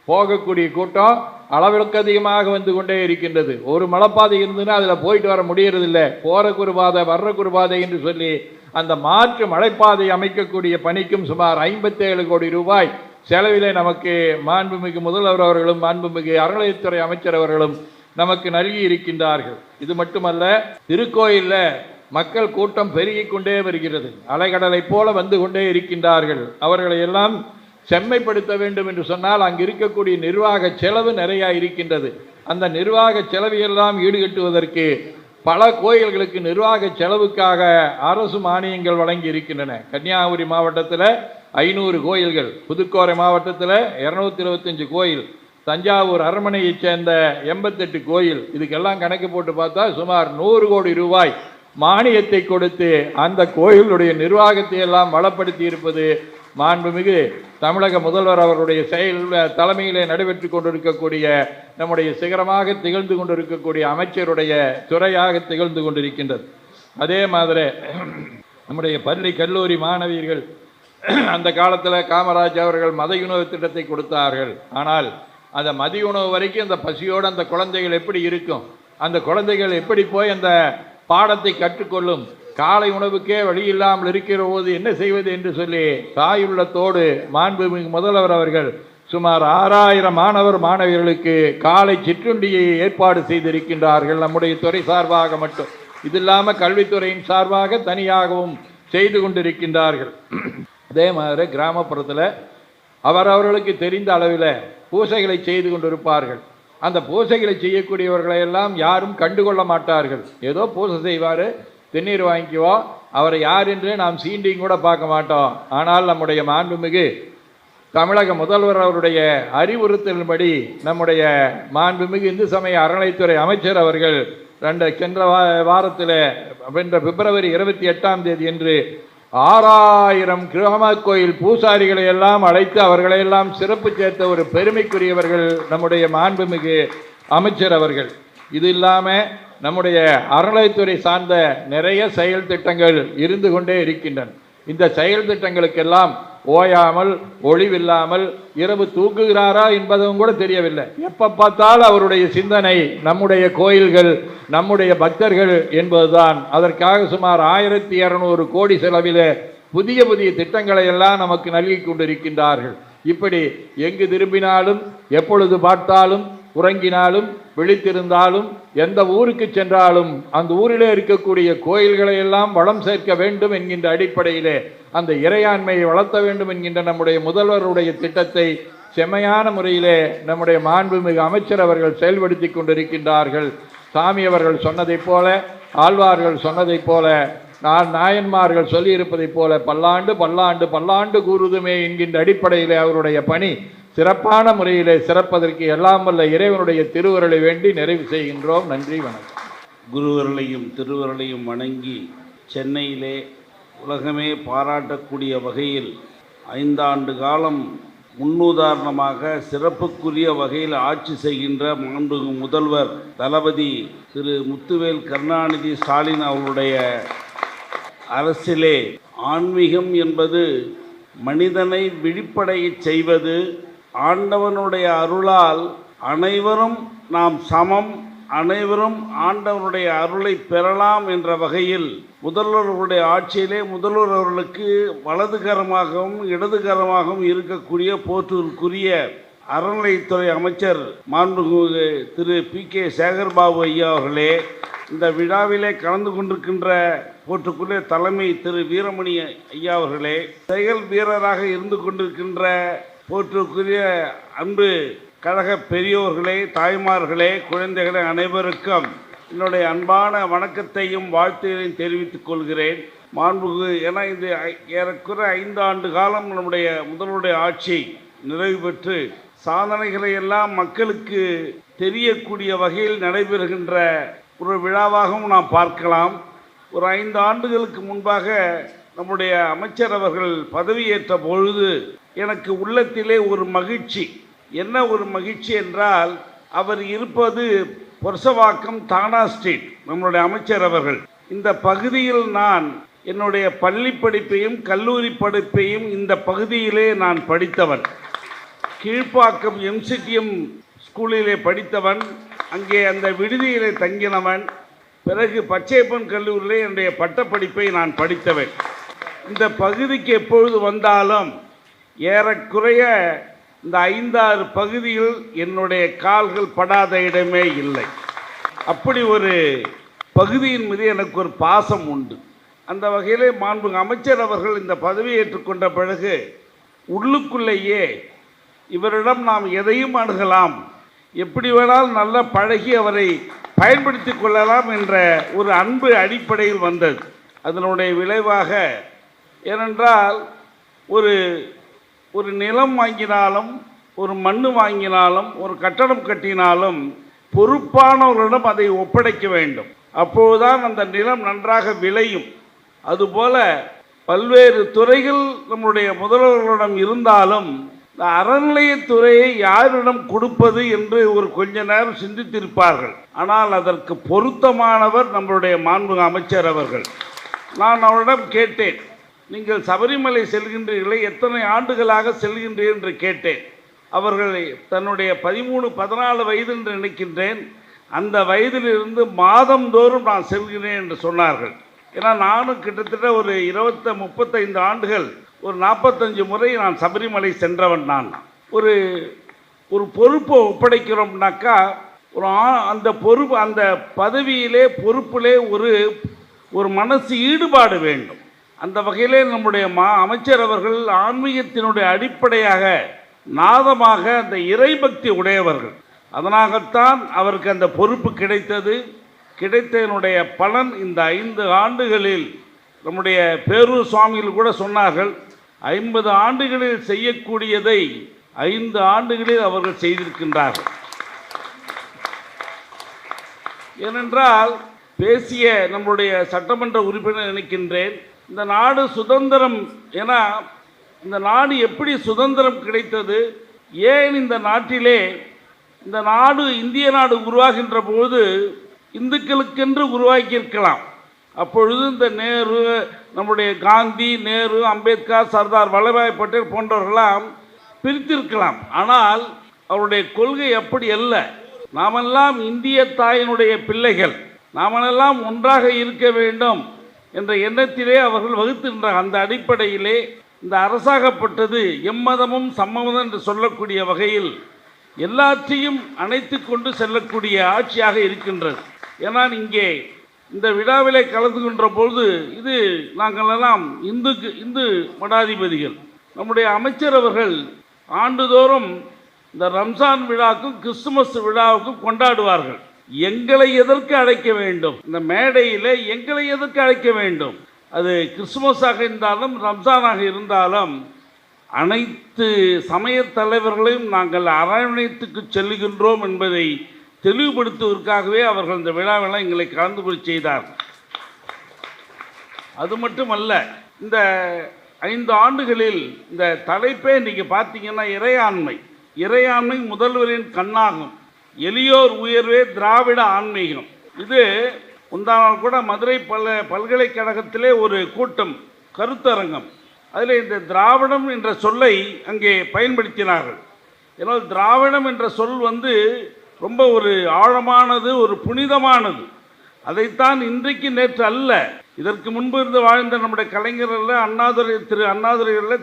போகக்கூடிய கூட்டம் அளவிற்கு அதிகமாக வந்து கொண்டே இருக்கின்றது. ஒரு மலைப்பாதை இருந்துன்னா அதில் போயிட்டு வர முடியறதில்லை. போறக்கு ஒரு பாதை, வர்றக்கு ஒரு பாதை என்று சொல்லி அந்த மாற்று மலைப்பாதை அமைக்கக்கூடிய பணிக்கும் சுமார் 57 கோடி ரூபாய் செலவிலே நமக்கு மாண்புமிகு முதல்வர் அவர்களும் மாண்புமிகு அறநிலையத்துறை அமைச்சர் அவர்களும் நமக்கு நல்கி இருக்கின்றார்கள். இது மட்டுமல்ல, திருக்கோயிலில் மக்கள் கூட்டம் பெருகிக் கொண்டே வருகிறது. அலைகடலை போல வந்து கொண்டே இருக்கின்றார்கள். அவர்களை எல்லாம் செம்மைப்படுத்த வேண்டும் என்று சொன்னால் அங்கு இருக்கக்கூடிய நிர்வாக செலவு நிறைய இருக்கின்றது. அந்த நிர்வாக செலவையெல்லாம் ஈடுகட்டுவதற்கு பல கோயில்களுக்கு நிர்வாக செலவுக்காக அரசு மானியங்கள் வழங்கி இருக்கின்றன. கன்னியாகுமரி மாவட்டத்தில் 500 கோயில்கள், புதுக்கோட்டை மாவட்டத்தில் 225 கோயில், தஞ்சாவூர் அரண்மனையைச் சேர்ந்த 88 கோயில், இதுக்கெல்லாம் கணக்கு போட்டு பார்த்தா சுமார் 100 கோடி ரூபாய் மானியத்தை கொடுத்து அந்த கோயிலுடைய நிர்வாகத்தை எல்லாம் வளப்படுத்தி இருப்பது மாண்புமிகு தமிழக முதல்வர் அவருடைய தலைமையிலே நடைபெற்று கொண்டிருக்கக்கூடிய நம்முடைய சிகரமாக திகழ்ந்து கொண்டிருக்கக்கூடிய அமைச்சருடைய துறையாக திகழ்ந்து கொண்டிருக்கின்றது. அதே மாதிரி நம்முடைய பள்ளி கல்லூரி மாணவியர்கள் அந்த காலத்தில் காமராஜ் அவர்கள் மதிய உணவு திட்டத்தை கொடுத்தார்கள். ஆனால் அந்த மதிய உணவு வரைக்கும் அந்த பசியோடு அந்த குழந்தைகள் எப்படி இருக்கும்? அந்த குழந்தைகள் எப்படி போய் அந்த பாடத்தை கற்றுக்கொள்ளும்? காலை உணவுக்கே வழி இல்லாமல் இருக்கிற போது என்ன செய்வது என்று சொல்லி தாயுள்ளத்தோடு மாண்புமிகு முதல்வர் அவர்கள் சுமார் 6000 மாணவர் மாணவியர்களுக்கு காலை சிற்றுண்டியை ஏற்பாடு செய்திருக்கின்றார்கள் நம்முடைய துறை சார்பாக மட்டும். இது இல்லாமல் கல்வித்துறையின் சார்பாக தனியாகவும் செய்து கொண்டிருக்கின்றார்கள். அதே மாதிரி கிராமப்புறத்தில் அவரவர்களுக்கு தெரிந்த அளவில் பூசைகளை செய்து கொண்டிருப்பார்கள். அந்த பூசைகளை செய்யக்கூடியவர்களை எல்லாம் யாரும் கண்டுகொள்ள மாட்டார்கள். ஏதோ பூசை செய்வார், தென்னீர் வாங்கிக்குவோம், அவரை யார் என்று நாம் சீண்டியும் கூட பார்க்க மாட்டோம். ஆனால் நம்முடைய மாண்புமிகு தமிழக முதல்வர் அவருடைய அறிவுறுத்தலின்படி நம்முடைய மாண்புமிகு இந்து சமய அறநிலைத்துறை அமைச்சர் அவர்கள் சென்ற வாரத்தில் வென்ற பிப்ரவரி 28ஆம் தேதி என்று 6000 கிராம கோயில் பூசாரிகளை எல்லாம் அழைத்து அவர்களையெல்லாம் சிறப்பு சேர்த்த ஒரு பெருமைக்குரியவர்கள் நம்முடைய மாண்புமிகு அமைச்சர் அவர்கள். இது இல்லாமல் நம்முடைய அறநிலைத்துறை சார்ந்த நிறைய செயல் திட்டங்கள் இருந்து கொண்டே இருக்கின்றன. இந்த செயல் திட்டங்களுக்கெல்லாம் ஓயாமல் ஒளிவில்லாமல் இரவு தூங்குகிறாரா என்பதும் கூட தெரியவில்லை. எப்போ பார்த்தாலும் அவருடைய சிந்தனை நம்முடைய கோயில்கள், நம்முடைய பக்தர்கள் என்பதுதான். அதற்காக சுமார் 1200 கோடி செலவில் புதிய புதிய திட்டங்களை எல்லாம் நமக்கு நல்கி கொண்டிருக்கின்றார்கள். இப்படி எங்கு திரும்பினாலும், எப்பொழுது பார்த்தாலும், உறங்கினாலும், விழித்திருந்தாலும், எந்த ஊருக்கு சென்றாலும் அந்த ஊரிலே இருக்கக்கூடிய கோயில்களை எல்லாம் வளம் சேர்க்க வேண்டும் என்கின்ற அடிப்படையிலே அந்த இறையாண்மையை வளர்த்த வேண்டும் என்கின்ற நம்முடைய முதல்வருடைய திட்டத்தை செம்மையான முறையிலே நம்முடைய மாண்புமிகு அமைச்சர் அவர்கள் செயல்படுத்தி கொண்டிருக்கின்றார்கள். சாமி அவர்கள் சொன்னதைப் போல, ஆழ்வார்கள் சொன்னதைப் போல, நாயன்மார்கள் சொல்லியிருப்பதைப் போல பல்லாண்டு பல்லாண்டு பல்லாண்டு கூறுதுமே என்கின்ற அடிப்படையிலே அவருடைய பணி சிறப்பான முறையிலே சிறப்பதற்கு எல்லாம் வல்ல இறைவனுடைய திருவருளை வேண்டி நிறைவு செய்கின்றோம். நன்றி, வணக்கம். குருவருளையும் திருவருளையும் வணங்கி சென்னையிலே உலகமே பாராட்டக்கூடிய வகையில் 5 ஆண்டு காலம் முன்னுதாரணமாக சிறப்புக்குரிய வகையில் ஆட்சி செய்கின்ற மாண்புமிகு முதல்வர் தளபதி திரு முத்துவேல் கருணாநிதி ஸ்டாலின் அவர்களுடைய அரசிலே ஆன்மீகம் என்பது மனிதனை விழிப்படையச் செய்வது, ஆண்டவனுடைய அருளால் அனைவரும் நாம் சமம், அனைவரும் ஆண்டவனுடைய அருளை பெறலாம் என்ற வகையில் முதல்வர்களுடைய ஆட்சியிலே முதல்வர் அவர்களுக்கு வலதுகரமாகவும் இடதுகரமாகவும் இருக்கக்கூடிய போற்றுக்குரிய அறநிலைத்துறை அமைச்சர் மாண்புமிகு திரு PK சேகர்பாபு ஐயா அவர்களே, இந்த விழாவிலே கலந்து கொண்டிருக்கின்ற போற்றுக்குரிய தலைமை திரு வீரமணி ஐயா அவர்களே, செயல் வீரராக இருந்து கொண்டிருக்கின்ற போற்றுக்குரிய அன்பு கழக பெரியோர்களே, தாய்மார்களே, குழந்தைகளே, அனைவருக்கும் என்னுடைய அன்பான வணக்கத்தையும் வாழ்த்தையும் தெரிவித்துக் கொள்கிறேன். மாண்புமிகு என இந்த ஏறக்குறை 5 ஆண்டு காலம் நம்முடைய முதல்வருடைய ஆட்சி நிறைவு பெற்று சாதனைகளை எல்லாம் மக்களுக்கு தெரியக்கூடிய வகையில் நடைபெறுகின்ற ஒரு விழாவாகவும் நாம் பார்க்கலாம். ஒரு 5 ஆண்டுகளுக்கு முன்பாக நம்முடைய அமைச்சர் அவர்கள் பதவியேற்ற பொழுது எனக்கு உள்ளத்திலே ஒரு மகிழ்ச்சி. என்ன ஒரு மகிழ்ச்சி என்றால், அவர் இருப்பது பொர்சவாக்கம் தானா ஸ்ட்ரீட். நம்முடைய அமைச்சர் அவர்கள் இந்த பகுதியில் நான் என்னுடைய பள்ளி படிப்பையும் கல்லூரி படிப்பையும் இந்த பகுதியிலே நான் படித்தவன். கீழ்ப்பாக்கம் MCTM ஸ்கூலிலே படித்தவன், அங்கே அந்த விடுதியிலே தங்கினவன். பிறகு பச்சையப்பன் கல்லூரியிலே என்னுடைய பட்டப்படிப்பை நான் படித்தவன். இந்த பகுதிக்கு எப்பொழுது வந்தாலும் ஏறக்குறைய இந்த 5-6 பகுதியில் என்னுடைய கால்கள் படாத இடமே இல்லை. அப்படி ஒரு பகுதியின் மீது எனக்கு ஒரு பாசம் உண்டு. அந்த வகையிலே மாண்புமிகு அமைச்சர் அவர்கள் இந்த பதவியை ஏற்றுக்கொண்ட பிறகு உள்ளுக்குள்ளேயே இவரிடம் நாம் எதையும் அணுகலாம், எப்படி வேணாலும் நல்லா பழகி அவரை பயன்படுத்தி கொள்ளலாம் என்ற ஒரு அன்பு அடிப்படையில் வந்தது. அதனுடைய விளைவாக, ஏனென்றால் ஒரு நிலம் வாங்கினாலும், ஒரு மண் வாங்கினாலும், ஒரு கட்டடம் கட்டினாலும் பொறுப்பானவர்களிடம் அதை ஒப்படைக்க வேண்டும். அப்போதுதான் அந்த நிலம் நன்றாக விளையும். அதுபோல பல்வேறு துறைகள் நம்முடைய முதல்வர்களிடம் இருந்தாலும் இந்த அறநிலையத்துறையை யாரிடம் கொடுப்பது என்று ஒரு கொஞ்ச நேரம் சிந்தித்திருப்பார்கள். ஆனால் அதற்கு பொருத்தமானவர் நம்முடைய மாண்புமிகு அமைச்சர் அவர்கள். நான் அவரிடம் கேட்டேன், நீங்கள் சபரிமலை செல்கின்றீர்களே, எத்தனை ஆண்டுகளாக செல்கின்றீர்கள் என்று கேட்டேன். அவர்கள் தன்னுடைய 13-14 வயது என்று நினைக்கின்றேன், அந்த வயதிலிருந்து மாதந்தோறும் நான் செல்கிறேன் என்று சொன்னார்கள். ஏன்னா நானும் கிட்டத்தட்ட ஒரு 35 ஆண்டுகள், ஒரு 45 முறை நான் சபரிமலை சென்றவன். நான் ஒரு பொறுப்பை ஒப்படைக்கிறோம்னாக்கா அந்த பொறுப்பு, அந்த பதவியிலே பொறுப்பிலே ஒரு மனசு ஈடுபாடு வேண்டும். அந்த வகையிலே நம்முடைய அமைச்சர் அவர்கள் ஆன்மீகத்தினுடைய அடிப்படையாக நாதமாக அந்த இறைபக்தி உடையவர்கள். அதனால்தான் அவருக்கு அந்த பொறுப்பு கிடைத்தது. கிடைத்ததனுடைய பலன் இந்த 5 ஆண்டுகளில் நம்முடைய பேரூர் சுவாமிகள் கூட சொன்னார்கள், 50 ஆண்டுகளில் செய்யக்கூடியதை 5 ஆண்டுகளில் அவர்கள் செய்திருக்கின்றார்கள். ஏனென்றால் பேசிய நம்முடைய சட்டமன்ற உறுப்பினர் நினைக்கின்றேன், இந்த நாடு சுதந்திரம், ஏன்னா இந்த நாடு எப்படி சுதந்திரம் கிடைத்தது, ஏன் இந்த நாட்டிலே இந்த நாடு இந்திய நாடு உருவாகின்ற போது இந்துக்களுக்கென்று உருவாக்கியிருக்கலாம். அப்பொழுது இந்த நேரு, நம்முடைய காந்தி, நேரு, அம்பேத்கர், சர்தார் வல்லபாய் பட்டேல் போன்றவர்களாம் பிரித்திருக்கலாம். ஆனால் அவருடைய கொள்கை அப்படி அல்ல. நாமெல்லாம் இந்திய தாயினுடைய பிள்ளைகள், நாமெல்லாம் ஒன்றாக இருக்க வேண்டும் என்ற எண்ணத்திலே அவர்கள் வகுத்திருந்தார். அந்த அடிப்படையிலே இந்த அரசாகப்பட்டது எம்மதமும் சம்மதம் என்று சொல்லக்கூடிய வகையில் எல்லாத்தையும் அணைத்து கொண்டு செல்லக்கூடிய ஆட்சியாக இருக்கின்றது. ஏன்னா இங்கே இந்த விழாவிலே கலந்து கொன்ற பொழுது இது நாங்களெல்லாம் இந்து மடாதிபதிகள், நம்முடைய அமைச்சர் அவர்கள் ஆண்டுதோறும் இந்த ரம்ஜான் விழாவுக்கும் கிறிஸ்துமஸ் விழாவுக்கும் கொண்டாடுவார்கள். எங்களை எதற்கு அழைக்க வேண்டும்? இந்த மேடையில் எங்களை எதற்கு அழைக்க வேண்டும்? அது கிறிஸ்துமஸாக இருந்தாலும் ரம்ஜானாக இருந்தாலும் அனைத்து சமய தலைவர்களையும் நாங்கள் அரவணைத்துக்கு செல்லுகின்றோம் என்பதை தெளிவுபடுத்துவதற்காகவே அவர்கள் இந்த விழாவெல்லாம் எங்களை கலந்து கொள்ள செய்தார்கள். அது மட்டுமல்ல, இந்த 5 ஆண்டுகளில் இந்த தலைப்பே இன்றைக்கி பார்த்தீங்கன்னா இறையாண்மை முதல்வரின் கண்ணாகும், எளியோர் உயர்வே திராவிட ஆன்மீகம். இது முந்தானால் கூட மதுரை பல்கலைக்கழகத்திலே ஒரு கூட்டம், கருத்தரங்கம், அதில் இந்த திராவிடம் என்ற சொல்லை அங்கே பயன்படுத்தினார்கள். ஏன்னா திராவிடம் என்ற சொல் ரொம்ப ஒரு ஆழமானது, ஒரு புனிதமானது. அதைத்தான் இன்றைக்கு நேற்று அல்ல, இதற்கு முன்பு இருந்து வாழ்ந்த நம்முடைய கலைஞர்கள், அண்ணாதுரை,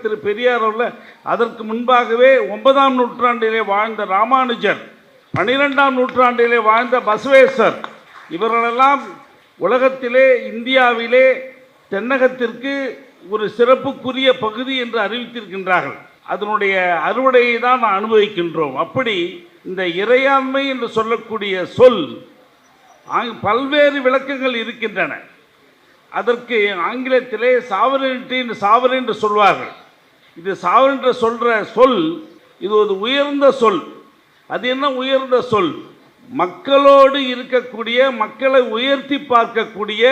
திரு பெரியார், அதற்கு முன்பாகவே 9ஆம் நூற்றாண்டிலே வாழ்ந்த ராமானுஜர், 12ஆம் நூற்றாண்டிலே வாழ்ந்த பசவேஸ்வர், இவர்களெல்லாம் உலகத்திலே, இந்தியாவிலே தென்னகத்திற்கு ஒரு சிறப்புக்குரிய பகுதி என்று அறிவித்திருக்கின்றார்கள். அதனுடைய அறுவடையை தான் நாம் அனுபவிக்கின்றோம். அப்படி இந்த இறையாண்மை என்று சொல்லக்கூடிய சொல் பல்வேறு விளக்கங்கள் இருக்கின்றன. அதற்கு ஆங்கிலத்திலே சாவரின் என்று சொல்வார்கள். இது சாவரின் என்று சொல்கிற சொல், இது ஒரு உயர்ந்த சொல். அது என்ன உயர்ந்த சொல்? மக்களோடு இருக்கக்கூடிய, மக்களை உயர்த்தி பார்க்கக்கூடிய,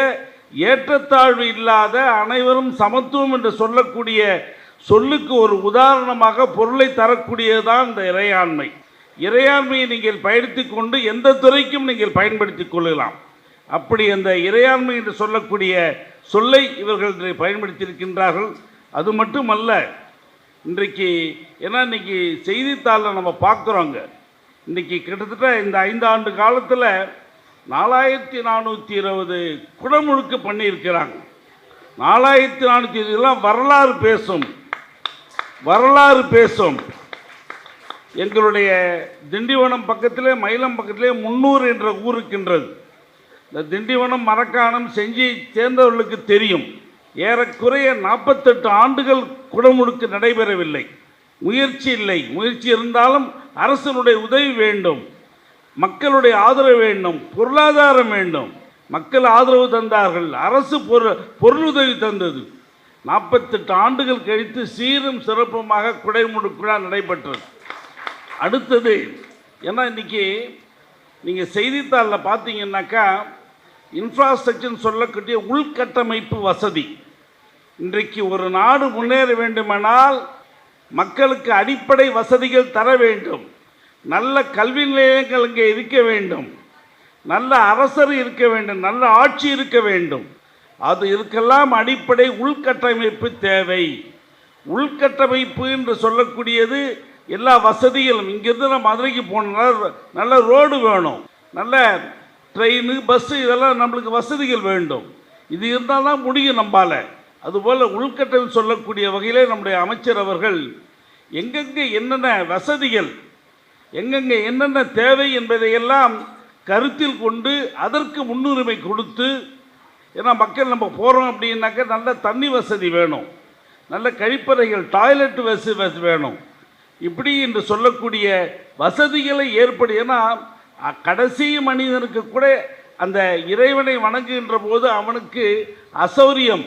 ஏற்றத்தாழ்வு இல்லாத, அனைவரும் சமத்துவம் என்று சொல்லக்கூடிய சொல்லுக்கு ஒரு உதாரணமாக பொருளை தரக்கூடியதுதான் இந்த இறையாண்மை. இறையாண்மையை நீங்கள் பயன்படுத்தி கொண்டு எந்த துறைக்கும் நீங்கள் பயன்படுத்தி கொள்ளலாம். அப்படி அந்த இறையாண்மை என்று சொல்லக்கூடிய சொல்லை இவர்கள் பயன்படுத்தியிருக்கின்றார்கள். அது மட்டுமல்ல, இன்றைக்கு ஏன்னா இன்றைக்கி செய்தித்தாளில் நம்ம பார்க்குறோங்க, இன்றைக்கி கிட்டத்தட்ட இந்த 5 ஆண்டு காலத்தில் 4420 குடமுழுக்கு பண்ணியிருக்கிறாங்க. 4420 வரலாறு பேசும். எங்களுடைய திண்டிவனம் பக்கத்திலே, மயிலம் பக்கத்திலே 300 என்ற ஊர் இருக்கின்றது. இந்த திண்டிவனம், மரக்காணம், செஞ்சியை சேர்ந்தவர்களுக்கு தெரியும். ஏறக்குறைய 48 ஆண்டுகள் குடமுழுக்கு நடைபெறவில்லை. முயற்சி இல்லை. முயற்சி இருந்தாலும் அரசனுடைய உதவி வேண்டும், மக்களுடைய ஆதரவு வேண்டும், பொருளாதாரம் வேண்டும். மக்கள் ஆதரவு தந்தார்கள், அரசு பொருளுதவி தந்தது. 48 ஆண்டுகள் கழித்து சீரும் சிறப்புமாக குடைமுழுக்கு நடைபெற்றது. அடுத்தது ஏன்னா இன்னைக்கு நீங்கள் செய்தித்தாளில் பார்த்தீங்கன்னாக்கா இன்ஃப்ராஸ்ட்ரக்சர்னு சொல்லக்கூடிய உள்கட்டமைப்பு வசதி. இன்றைக்கு ஒரு நாடு முன்னேற வேண்டுமானால் மக்களுக்கு அடிப்படை வசதிகள் தர வேண்டும். நல்ல கல்வி நிலையங்கள் இங்கே இருக்க வேண்டும், நல்ல அரசர் இருக்க வேண்டும், நல்ல ஆட்சி இருக்க வேண்டும். அது இருக்கலாம் அடிப்படை உள்கட்டமைப்பு தேவை. உள்கட்டமைப்பு என்று சொல்லக்கூடியது எல்லா வசதிகளும். இங்கேருந்து நம்ம மதுரைக்கு போனால் நல்ல ரோடு வேணும், நல்ல ட்ரெயின், பஸ்ஸு, இதெல்லாம் நம்மளுக்கு வசதிகள் வேண்டும். இது இருந்தால் தான் முடியும் நம்மால். அதுபோல் உள்கட்டமைப்பு சொல்லக்கூடிய வகையிலே நம்முடைய அமைச்சர் அவர்கள் எங்கெங்கே என்னென்ன வசதிகள், எங்கெங்கே என்னென்ன தேவை என்பதையெல்லாம் கருத்தில் கொண்டு அதற்கு முன்னுரிமை கொடுத்து, ஏன்னா மக்கள் நம்ம போகிறோம் அப்படின்னாக்க நல்ல தண்ணி வசதி வேணும், நல்ல கழிப்பறைகள், டாய்லெட் வசதி வேணும். இப்படி என்று சொல்லக்கூடிய வசதிகளை ஏற்படு. ஏன்னா கடைசி மனிதனுக்கு கூட அந்த இறைவனை வணங்குகின்ற போது அவனுக்கு அசௌரியம்,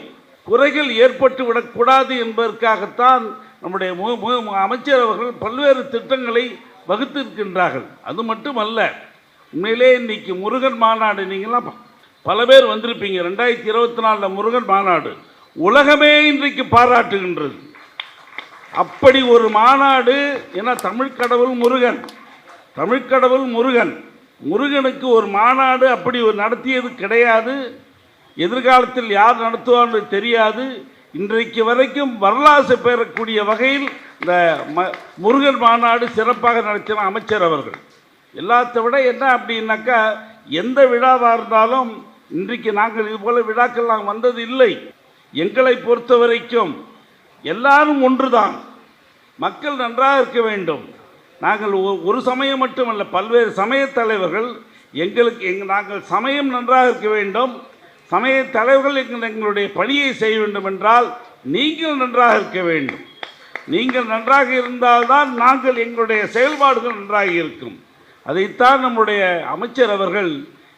குறைகள் ஏற்பட்டு விடக்கூடாது என்பதற்காகத்தான் நம்முடைய அமைச்சர் அவர்கள் பல்வேறு திட்டங்களை வகுத்திருக்கின்றார்கள். அது மட்டுமல்ல, உண்மையிலே இன்னைக்கு முருகன் மாநாடு நீங்களாம் பல பேர் வந்திருப்பீங்க. 2024 முருகன் மாநாடு உலகமே இன்றைக்கு பாராட்டுகின்றது. அப்படி ஒரு மாநாடு. ஏன்னா தமிழ் கடவுள் முருகன், தமிழ் கடவுள் முருகன், முருகனுக்கு ஒரு மாநாடு அப்படி ஒரு நடத்தியது கிடையாது. எதிர்காலத்தில் யார் நடத்துவார்னு தெரியாது. இன்றைக்கு வரைக்கும் வரலாறு பெறக்கூடிய வகையில் இந்த முருகன் மாநாடு சிறப்பாக நடத்தின அமைச்சர் அவர்கள். எல்லாத்தை விட என்ன அப்படின்னாக்கா, எந்த விழாவாக இருந்தாலும் இன்றைக்கு நாங்கள் இதுபோல் விழாக்கள் நாங்கள் வந்தது இல்லை. எங்களை பொறுத்த வரைக்கும் எல்லாரும் ஒன்றுதான், மக்கள் நன்றாக இருக்க வேண்டும். நாங்கள் ஒரு சமயம் மட்டுமல்ல, பல்வேறு சமய தலைவர்கள் நாங்கள் சமயம் நன்றாக இருக்க வேண்டும், சமய தலைவர்கள் எங்களுடைய பணியை செய்ய வேண்டும் என்றால் நீங்கள் நன்றாக இருக்க வேண்டும். நீங்கள் நன்றாக இருந்தால்தான் நாங்கள் எங்களுடைய செயல்பாடுகள் நன்றாக இருக்கும். அதைத்தான் நம்முடைய அமைச்சர் அவர்கள்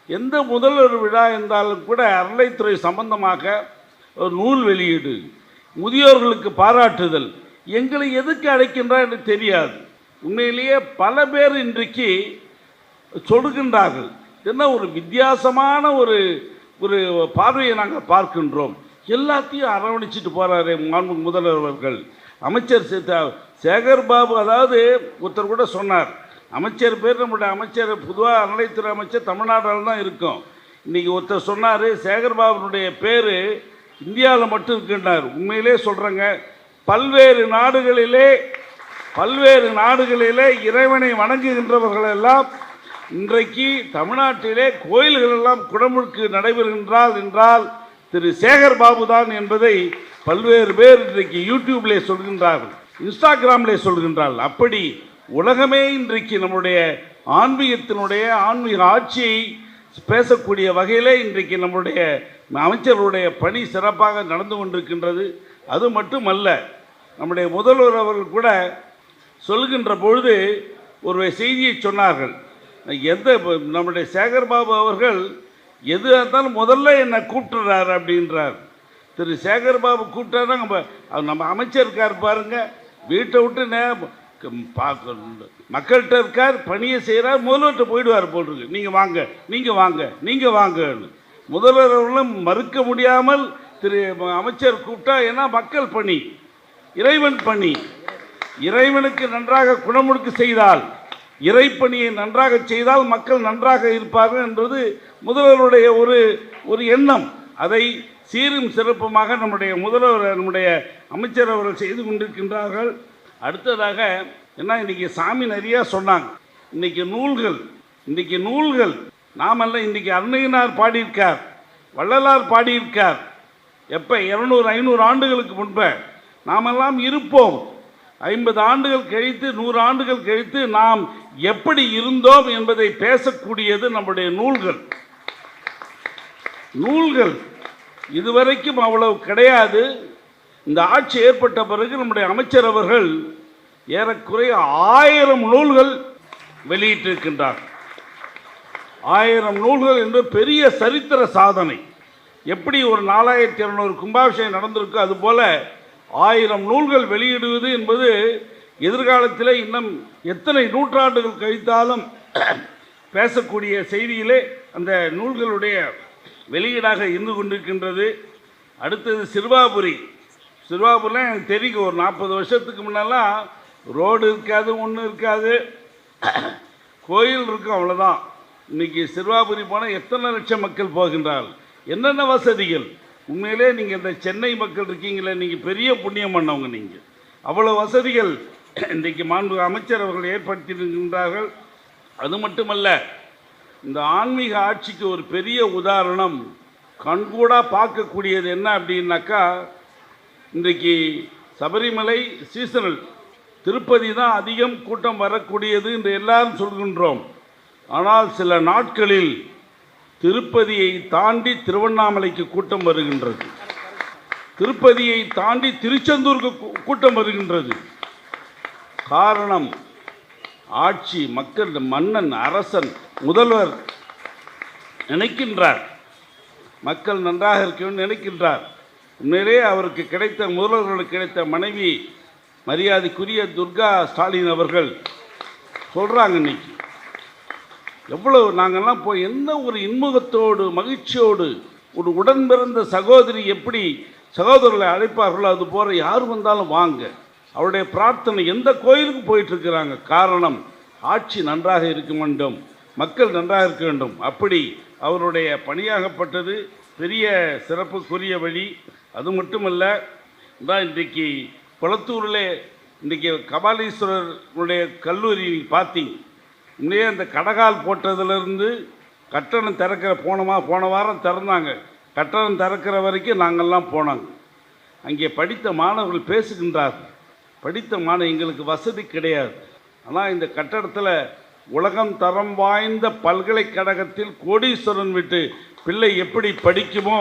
எந்த முதல்வர் விழா இருந்தாலும் கூட அறநிலைத்துறை சம்பந்தமாக ஒரு நூல் வெளியீடு, முதியோர்களுக்கு பாராட்டுதல், எங்களை எதுக்கு அழைக்கின்றார் என்று தெரியாது. உண்மையிலேயே பல பேர் இன்றைக்கு சொல்கின்றார்கள். என்ன ஒரு வித்தியாசமான ஒரு பார்வையை நாங்கள் பார்க்கின்றோம். எல்லாத்தையும் அரவணைச்சிட்டு போகிறாரு முதல்வர்கள். அமைச்சர் சேகர் பாபு, அதாவது ஒருத்தர் கூட சொன்னார், அமைச்சர் பேர் நம்முடைய அமைச்சர் பொதுவாக அறநிலைத்துறை அமைச்சர் தமிழ்நாட்டில் தான் இருக்கும். இன்றைக்கி ஒருத்தர் சொன்னார், சேகர் பாபுனுடைய பேர் இந்தியாவில் மட்டும் இருக்கின்றார். உண்மையிலே சொல்கிறேங்க, பல்வேறு நாடுகளிலே இறைவனை வணங்குகின்றவர்களெல்லாம் இன்றைக்கு தமிழ்நாட்டிலே கோயில்கள் எல்லாம் குடமுழுக்கு நடைபெறுகின்றால் என்றால் திரு சேகர் பாபு தான் என்பதை பல்வேறு பேர் இன்றைக்கு யூடியூப்லே சொல்கின்றார்கள், இன்ஸ்டாகிராமிலே சொல்கின்றார்கள். அப்படி உலகமே இன்றைக்கு நம்முடைய ஆன்மீக ஆட்சியை பேசக்கூடிய வகையிலே இன்றைக்கு நம்முடைய அமைச்சர்களுடைய பணி சிறப்பாக நடந்து கொண்டிருக்கின்றது. அது மட்டுமல்ல, நம்முடைய முதல்வர் அவர்கள் கூட சொல்கின்ற பொழுது ஒரு செய்தியை சொன்னார்கள். நம்முடைய சேகர்பாபு அவர்கள் எது இருந்தாலும் முதல்ல என்னை கூப்பிட்டுறாரு அப்படின்றார். திரு சேகர்பாபு கூப்பிட்டாருன்னா நம்ம அமைச்சர் இருக்கார் பாருங்க, வீட்டை விட்டு மக்கள்கிட்ட இருக்கார், பணியை செய்கிறார், முதல்வர்கிட்ட போயிடுவார் போல் இருக்கு. நீங்கள் வாங்கன்னு முதல்வர் அவர்களும் மறுக்க முடியாமல் திரு அமைச்சர் கூப்பிட்டா, ஏன்னா மக்கள் பணி, இறைவன் பணி, இறைவனுக்கு நன்றாக குணமுழுக்கு செய்தால், இறைப்பணியை நன்றாக செய்தால் மக்கள் நன்றாக இருப்பார்கள் என்பது முதல்வருடைய ஒரு எண்ணம். அதை சீரும் சிறப்புமாக நம்முடைய முதல்வர், நம்முடைய அமைச்சர் அவர்கள் செய்து கொண்டிருக்கின்றார்கள். அடுத்ததாக என்ன, இன்றைக்கி சாமி நிறையா சொன்னாங்க. இன்றைக்கி நூல்கள் நாமெல்லாம் இன்றைக்கி அருணகிரினார் பாடியிருக்கார், வள்ளலார் பாடியிருக்கார். எப்போ 200-500 ஆண்டுகளுக்கு முன்பு நாமெல்லாம் இருப்போம். 50 ஆண்டுகள் கழித்து 100 ஆண்டுகள் கழித்து நாம் எப்படி இருந்தோம் என்பதை பேசக்கூடியது நம்முடைய நூல்கள். நூல்கள் இதுவரைக்கும் அவ்வளவு கிடையாது. இந்த ஆட்சி ஏற்பட்ட பிறகு நம்முடைய அமைச்சர் அவர்கள் ஏறக்குறைய 1000 நூல்கள் வெளியிட்டிருக்கின்றார். 1000 நூல்கள் என்று பெரிய சரித்திர சாதனை. எப்படி ஒரு 4200 கும்பாபிஷேகம் நடந்திருக்கோ அதுபோல 1000 நூல்கள் வெளியிடுவது என்பது எதிர்காலத்தில் இன்னும் எத்தனை நூற்றாண்டுகள் கழித்தாலும் பேசக்கூடிய செய்தியிலே அந்த நூல்களுடைய வெளியீடாக இருந்து கொண்டிருக்கின்றது. அடுத்தது சிறுவாபுரியில் எனக்கு தெரியும், ஒரு 40 வருஷத்துக்கு முன்னெல்லாம் ரோடு இருக்காது, ஒன்றும் இருக்காது, கோயில் இருக்கும், அவ்வளோதான். இன்றைக்கி சிறுவாபுரி போனால் எத்தனை லட்சம் மக்கள் போகின்றார்கள், என்னென்ன வசதிகள். உண்மையிலே நீங்கள் இந்த சென்னை மக்கள் இருக்கீங்களே, நீங்கள் பெரிய புண்ணியம் பண்ணவங்க. நீங்கள் அவ்வளோ வசதிகள் இன்றைக்கு மாண்பு அமைச்சர் அவர்கள் ஏற்படுத்தியிருக்கின்றார்கள். அது மட்டுமல்ல, இந்த ஆன்மீக ஆட்சிக்கு ஒரு பெரிய உதாரணம் கண்கூடாக பார்க்கக்கூடியது என்ன அப்படின்னாக்கா, இன்றைக்கு சபரிமலை சீசனல், திருப்பதி தான் அதிகம் கூட்டம் வரக்கூடியது என்று எல்லாரும் சொல்கின்றோம். ஆனால் சில நாட்களில் திருப்பதியை தாண்டி திருவண்ணாமலைக்கு கூட்டம் வருகின்றது, திருப்பதியை தாண்டி திருச்செந்தூருக்கு கூட்டம் வருகின்றது. காரணம் ஆட்சி, மக்கள், மன்னன், அரசன், முதல்வர் நினைக்கின்றார், மக்கள் நன்றாக இருக்கணும்னு நினைக்கின்றார். உண்மையிலே அவருக்கு கிடைத்த, முதல்வர்களுக்கு கிடைத்த மனைவி மரியாதைக்குரிய துர்கா ஸ்டாலின் அவர்கள் சொல்கிறாங்க, இன்னைக்கு எவ்வளவு நாங்கள்லாம் போய் எந்த ஒரு இன்முகத்தோடு மகிழ்ச்சியோடு ஒரு உடன் பிறந்த சகோதரி எப்படி சகோதரர்களை அழைப்பார்களோ அது போல யார் வந்தாலும் வாங்க, அவருடைய பிரார்த்தனை. எந்த கோயிலுக்கு போயிட்டுருக்கிறாங்க, காரணம் ஆட்சி நன்றாக இருக்க வேண்டும், மக்கள் நன்றாக இருக்க வேண்டும். அப்படி அவருடைய பணியாகப்பட்டது பெரிய சிறப்புக்குரிய வழி. அது மட்டுமல்ல, தான் இன்றைக்கு குளத்தூரில் இன்றைக்கி கபாலீஸ்வரருடைய கல்லூரி பார்த்தீங்க, இன்னையே அந்த கடகால் போட்டதுலேருந்து கட்டணம் திறக்கிற போன வாரம் திறந்தாங்க, கட்டணம் திறக்கிற வரைக்கும் நாங்கள்லாம் போனாங்க. அங்கே படித்த மாணவர்கள் பேசுகின்றார்கள், எங்களுக்கு வசதி கிடையாது, ஆனால் இந்த கட்டடத்தில் உலகம் தரம் வாய்ந்த பல்கலைக்கழகத்தில் கோடீஸ்வரன் விட்டு பிள்ளை எப்படி படிக்குமோ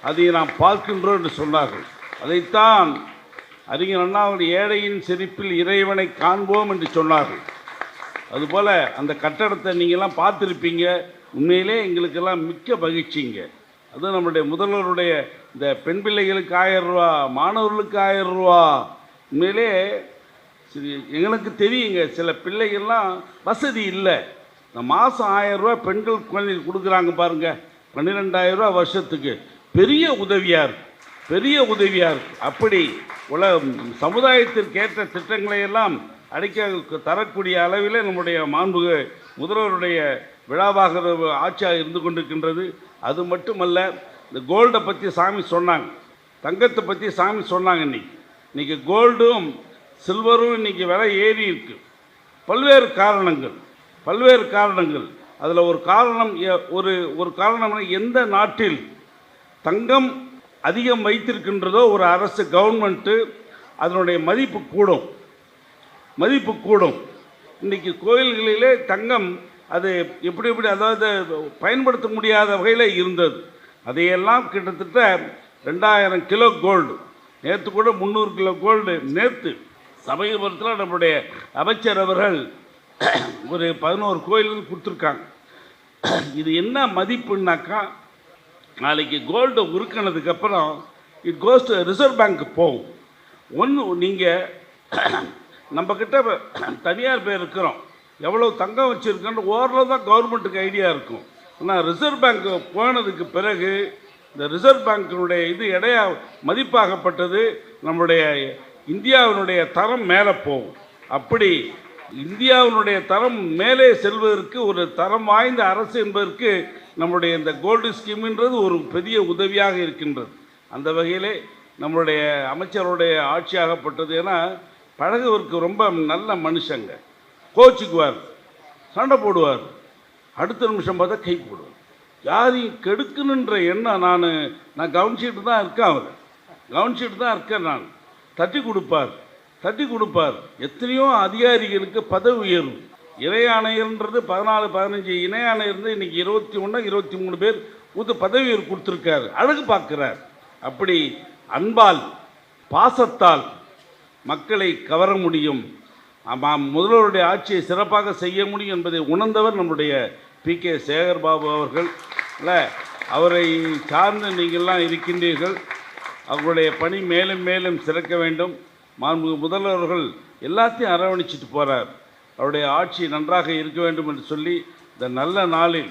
அதை நாம் பார்க்கின்றோம் என்று சொன்னார்கள். அதைத்தான் அறிஞர் அண்ணா அவர்கள் ஏழையின் சிரிப்பில் இறைவனை காண்போம் என்று சொன்னார்கள். அதுபோல் அந்த கட்டடத்தை நீங்கள்லாம் பார்த்துருப்பீங்க. உண்மையிலே எங்களுக்கெல்லாம் மிக்க மகிழ்ச்சிங்க. அதுவும் நம்முடைய முதல்வருடைய இந்த பெண் பிள்ளைகளுக்கு 1000 ரூபா, மாணவர்களுக்கு 1000 ரூபா. உண்மையிலே எங்களுக்கு தெரியுங்க, சில பிள்ளைகள்லாம் வசதி இல்லை, இந்த மாதம் 1000 ரூபா பெண்கள் குழந்தைகள் கொடுக்குறாங்க பாருங்கள், 12,000 ரூபா வருஷத்துக்கு. பெரிய உதவியாக இருக்கு. அப்படி சமுதாயத்திற்கு ஏற்ற திட்டங்களை எல்லாம் அடைக்க தரக்கூடிய அளவில் நம்முடைய மாண்பு முதல்வருடைய விழாவாக ஆட்சியாக இருந்து கொண்டிருக்கின்றது. அது மட்டுமல்ல, இந்த கோல்டை பற்றி சாமி சொன்னாங்க, தங்கத்தை பற்றி சாமி சொன்னாங்க. இன்னைக்கு கோல்டும் சில்வரும் இன்றைக்கி விலை ஏறி இருக்கு. பல்வேறு காரணங்கள். அதில் ஒரு காரணம் எந்த நாட்டில் தங்கம் அதிகம் வைத்திருக்கின்றதோ ஒரு அரசு கவர்மெண்ட்டு அதனுடைய மதிப்பு கூடும். இன்றைக்கி கோயில்களிலே தங்கம் அது எப்படி அதாவது பயன்படுத்த முடியாத வகையில் இருந்தது. அதையெல்லாம் கிட்டத்தட்ட 2000 கிலோ கோல்டு, நேற்று கூட 300 கிலோ கோல்டு நேற்று சமயபுரத்தில் நம்முடைய அமைச்சர் அவர்கள் ஒரு 11 கோயில்கள் கொடுத்துருக்காங்க. இது என்ன மதிப்புன்னாக்கா, நாளைக்கு கோல்டை உருக்கினதுக்கப்புறம் it goes to reserve bank போகும். நீங்கள் நம்மக்கிட்ட தனியார் பேர் இருக்கிறோம், எவ்வளோ தங்கம் வச்சுருக்கோன்னு ஓரளவு தான் கவர்மெண்ட்டுக்கு ஐடியா இருக்கும். ஆனால் ரிசர்வ் பேங்க் போனதுக்கு பிறகு இந்த ரிசர்வ் பேங்கினுடைய இது எடையா மதிப்பாகப்பட்டது நம்முடைய இந்தியாவினுடைய தரம் மேலே போகும். அப்படி இந்தியாவினுடைய தரம் மேலே செல்வதற்கு ஒரு தரம் வாய்ந்த அரசு என்பதற்கு நம்முடைய இந்த கோல்டு ஸ்கீம்ன்றது ஒரு பெரிய உதவியாக இருக்கின்றது. அந்த வகையிலே நம்மளுடைய அமைச்சருடைய ஆட்சியாகப்பட்டது. ஏன்னா பழகுவதற்கு ரொம்ப நல்ல மனுஷங்க, கோச்சிக்குவார், சண்டை போடுவார், அடுத்த நிமிஷம் பார்த்தா கை போடுவார். யாரையும் கெடுக்கணுன்ற எண்ணம் நான் கவனிச்சிட்டு தான் இருக்கேன். நான் தட்டி கொடுப்பார். எத்தனையோ அதிகாரிகளுக்கு பதவி உயர்வு, இணை ஆணையர்ன்றது 14-15 இணை ஆணையர் இருந்து இன்னைக்கு 21-23 பேர் பதவி கொடுத்துருக்காரு, அழகு பார்க்கிறார். அப்படி அன்பால் பாசத்தால் மக்களை கவர முடியும், முதல்வருடைய ஆட்சியை சிறப்பாக செய்ய முடியும் என்பதை உணர்ந்தவர் நம்முடைய PK சேகர் பாபு அவர்கள். அவரை சார்ந்து நீங்கள்லாம் இருக்கின்றீர்கள். அவர்களுடைய பணி மேலும் மேலும் சிறக்க வேண்டும். முதல்வர்கள் எல்லாத்தையும் அரவணைச்சிட்டு போகிறார். அவருடைய ஆட்சி நன்றாக இருக்க வேண்டும் என்று சொல்லி இந்த நல்ல நாளில்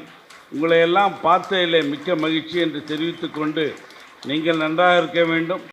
உங்களை எல்லாம் பார்த்ததிலே மிக்க மகிழ்ச்சி என்று தெரிவித்துக்கொண்டு நீங்கள் நன்றாக இருக்க வேண்டும்.